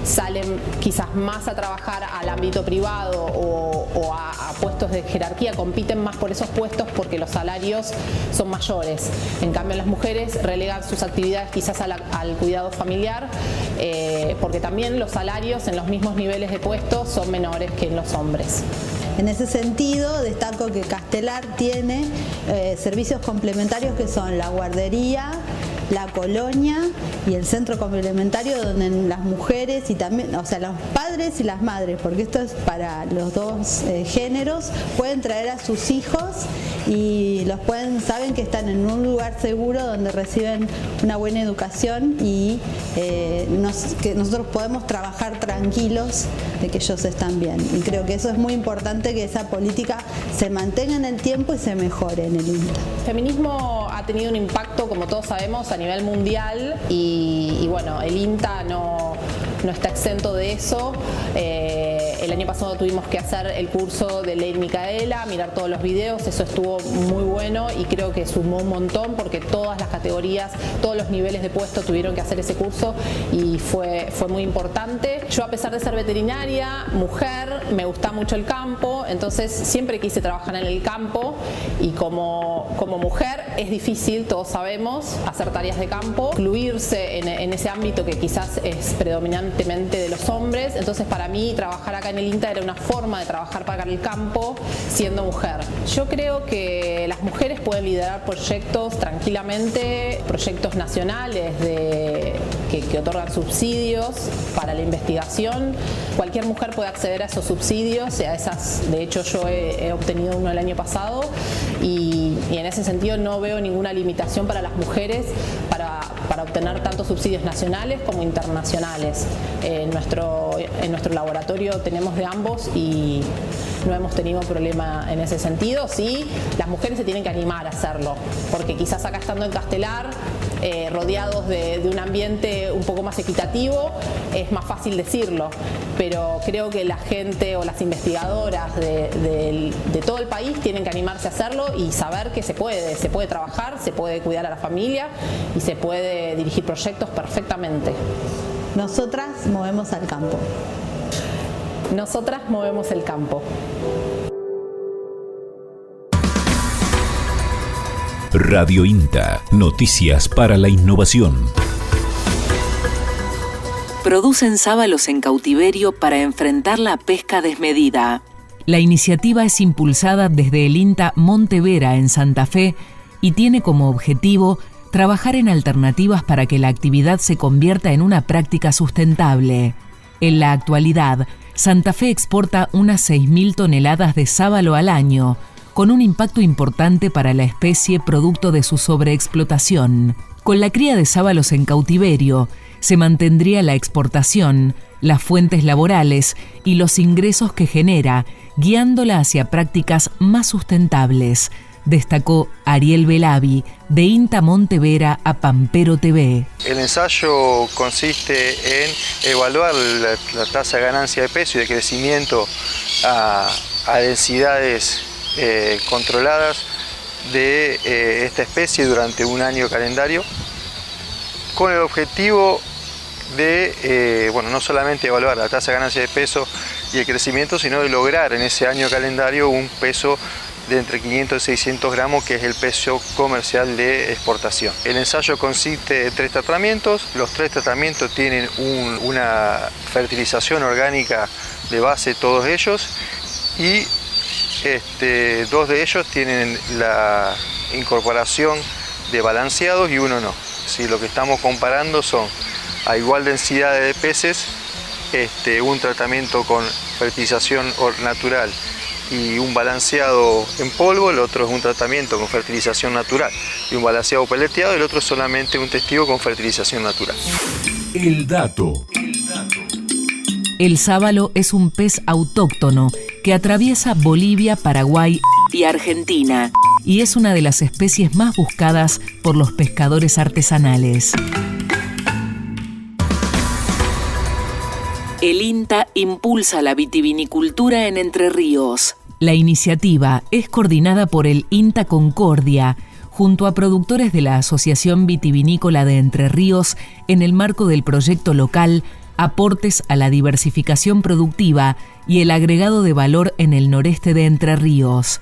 salen quizás más a trabajar al ámbito privado o a puestos de jerarquía, compiten más por esos puestos porque los salarios son mayores. En cambio, las mujeres relegan sus actividades quizás al cuidado familiar, porque también los salarios en los mismos niveles de puestos son menores que en los hombres. En ese sentido, destaco que Castelar tiene servicios complementarios que son la guardería, la colonia y el centro complementario, donde las mujeres y también, o sea, los padres y las madres, porque esto es para los dos géneros, pueden traer a sus hijos y saben que están en un lugar seguro donde reciben una buena educación y que nosotros podemos trabajar tranquilos de que ellos están bien. Y creo que eso es muy importante, que esa política se mantenga en el tiempo y se mejore en el INTA. El feminismo ha tenido un impacto, como todos sabemos, a nivel mundial y bueno, el INTA no está exento de eso. El año pasado tuvimos que hacer el curso de Ley Micaela, mirar todos los videos, eso estuvo muy bueno y creo que sumó un montón porque todas las categorías, todos los niveles de puesto tuvieron que hacer ese curso y fue muy importante. Yo, a pesar de ser veterinaria, mujer, me gusta mucho el campo, entonces siempre quise trabajar en el campo y como mujer es difícil, todos sabemos, hacer tareas de campo, incluirse en ese ámbito que quizás es predominantemente de los hombres, entonces para mí trabajar acá en el INTA era una forma de trabajar para el campo siendo mujer. Yo creo que las mujeres pueden liderar proyectos tranquilamente, proyectos nacionales que otorgan subsidios para la investigación. Cualquier mujer puede acceder a esos subsidios, de hecho yo he obtenido uno el año pasado y en ese sentido no veo ninguna limitación para las mujeres para obtener tanto subsidios nacionales como internacionales. En nuestro laboratorio tenemos de ambos y no hemos tenido problema en ese sentido. Sí, las mujeres se tienen que animar a hacerlo, porque quizás acá estando en Castelar, rodeados de un ambiente un poco más equitativo, es más fácil decirlo, pero creo que la gente o las investigadoras de todo el país tienen que animarse a hacerlo y saber que se puede trabajar, se puede cuidar a la familia y se puede dirigir proyectos perfectamente. Nosotras movemos al campo. Nosotras movemos el campo. Radio INTA, noticias para la innovación. Producen sábalos en cautiverio para enfrentar la pesca desmedida. La iniciativa es impulsada desde el INTA Montevera en Santa Fe y tiene como objetivo trabajar en alternativas para que la actividad se convierta en una práctica sustentable. En la actualidad, Santa Fe exporta unas 6.000 toneladas de sábalo al año, con un impacto importante para la especie producto de su sobreexplotación. Con la cría de sábalos en cautiverio, se mantendría la exportación, las fuentes laborales y los ingresos que genera, guiándola hacia prácticas más sustentables, destacó Ariel Belavi, de INTA Montevera a Pampero TV. El ensayo consiste en evaluar la tasa de ganancia de peso y de crecimiento a densidades controladas de esta especie durante un año calendario, con el objetivo de, no solamente evaluar la tasa de ganancia de peso y el crecimiento, sino de lograr en ese año calendario un peso de entre 500 y 600 gramos, que es el peso comercial de exportación. El ensayo consiste de 3 tratamientos. Los 3 tratamientos tienen una fertilización orgánica de base, todos ellos, y 2 de ellos tienen la incorporación de balanceados y uno no. Si lo que estamos comparando son a igual densidad de peces, un tratamiento con fertilización natural y un balanceado en polvo, el otro es un tratamiento con fertilización natural y un balanceado peleteado, el otro es solamente un testigo con fertilización natural. El dato. El sábalo es un pez autóctono que atraviesa Bolivia, Paraguay y Argentina y es una de las especies más buscadas por los pescadores artesanales. El INTA impulsa la vitivinicultura en Entre Ríos. La iniciativa es coordinada por el INTA Concordia, junto a productores de la Asociación Vitivinícola de Entre Ríos, en el marco del proyecto local Aportes a la diversificación productiva y el agregado de valor en el noreste de Entre Ríos.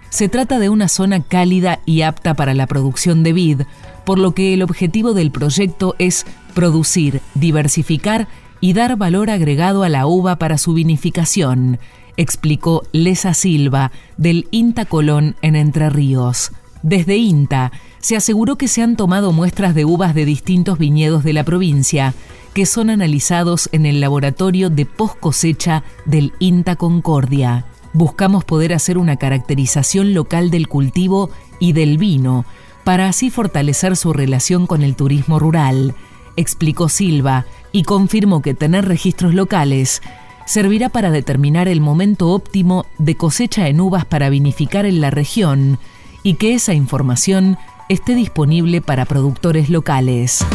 Se trata de una zona cálida y apta para la producción de vid, por lo que el objetivo del proyecto es producir, diversificar y dar valor agregado a la uva para su vinificación, explicó Lesa Silva, del INTA Colón en Entre Ríos. Desde INTA se aseguró que se han tomado muestras de uvas de distintos viñedos de la provincia, que son analizados en el laboratorio de post cosecha del INTA Concordia. Buscamos poder hacer una caracterización local del cultivo y del vino, para así fortalecer su relación con el turismo rural, explicó Silva, y confirmó que tener registros locales servirá para determinar el momento óptimo de cosecha en uvas para vinificar en la región, y que esa información esté disponible para productores locales.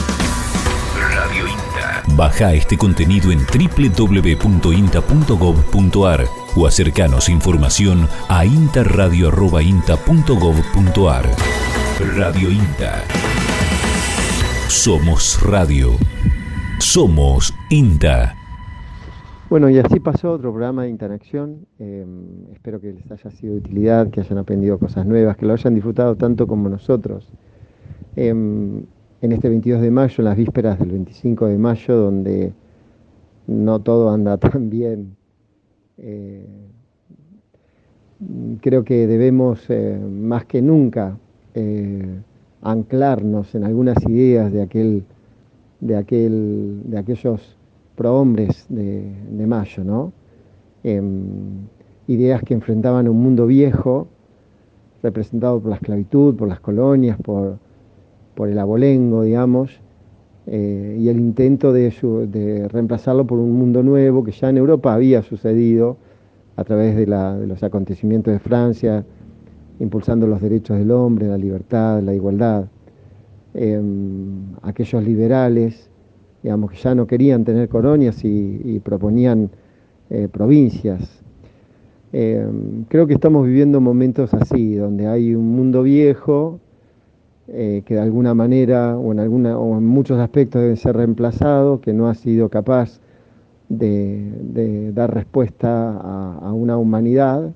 Radio INTA. Baja este contenido en www.inta.gov.ar o acercanos información a intarradio@inta.gov.ar. Radio INTA. Somos radio. Somos INTA. Bueno, y así pasó otro programa de INTA en Acción. Espero que les haya sido de utilidad, que hayan aprendido cosas nuevas, que lo hayan disfrutado tanto como nosotros. En este 22 de mayo, en las vísperas del 25 de mayo, donde no todo anda tan bien, creo que debemos, más que nunca, anclarnos en algunas ideas de aquellos prohombres de mayo, ¿no? Ideas que enfrentaban un mundo viejo, representado por la esclavitud, por las colonias, por el abolengo, digamos, y el intento de reemplazarlo por un mundo nuevo que ya en Europa había sucedido a través de los acontecimientos de Francia, impulsando los derechos del hombre, la libertad, la igualdad. Aquellos liberales, digamos, que ya no querían tener colonias y proponían provincias. Creo que estamos viviendo momentos así, donde hay un mundo viejo que de alguna manera o en muchos aspectos debe ser reemplazado, que no ha sido capaz de dar respuesta a una humanidad.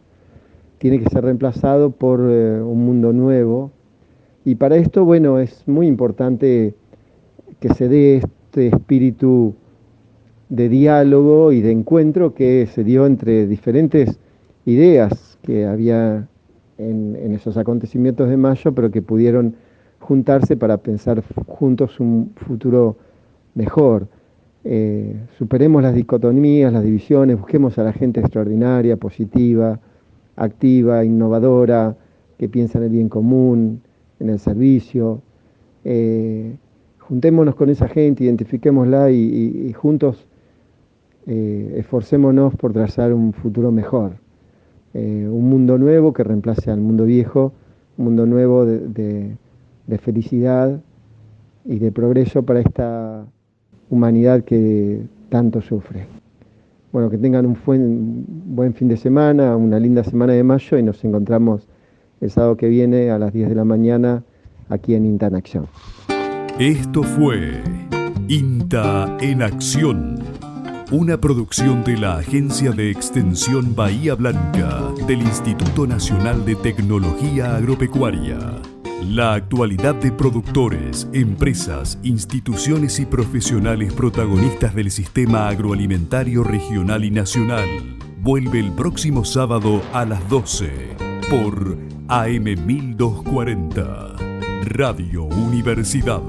Tiene que ser reemplazado por un mundo nuevo, y para esto, bueno, es muy importante que se dé este espíritu de diálogo y de encuentro que se dio entre diferentes ideas que había en esos acontecimientos de mayo, pero que pudieron juntarse para pensar juntos un futuro mejor. Superemos las dicotomías, las divisiones, busquemos a la gente extraordinaria, positiva, activa, innovadora, que piensa en el bien común, en el servicio. Juntémonos con esa gente, identifiquémosla y juntos esforcémonos por trazar un futuro mejor. Un mundo nuevo que reemplace al mundo viejo, un mundo nuevo de felicidad y de progreso para esta humanidad que tanto sufre. Bueno, que tengan un buen fin de semana, una linda semana de mayo, y nos encontramos el sábado que viene a las 10 de la mañana aquí en INTA en Acción. Esto fue INTA en Acción, una producción de la Agencia de Extensión Bahía Blanca del Instituto Nacional de Tecnología Agropecuaria. La actualidad de productores, empresas, instituciones y profesionales protagonistas del sistema agroalimentario regional y nacional vuelve el próximo sábado a las 12 por AM 1240, Radio Universidad.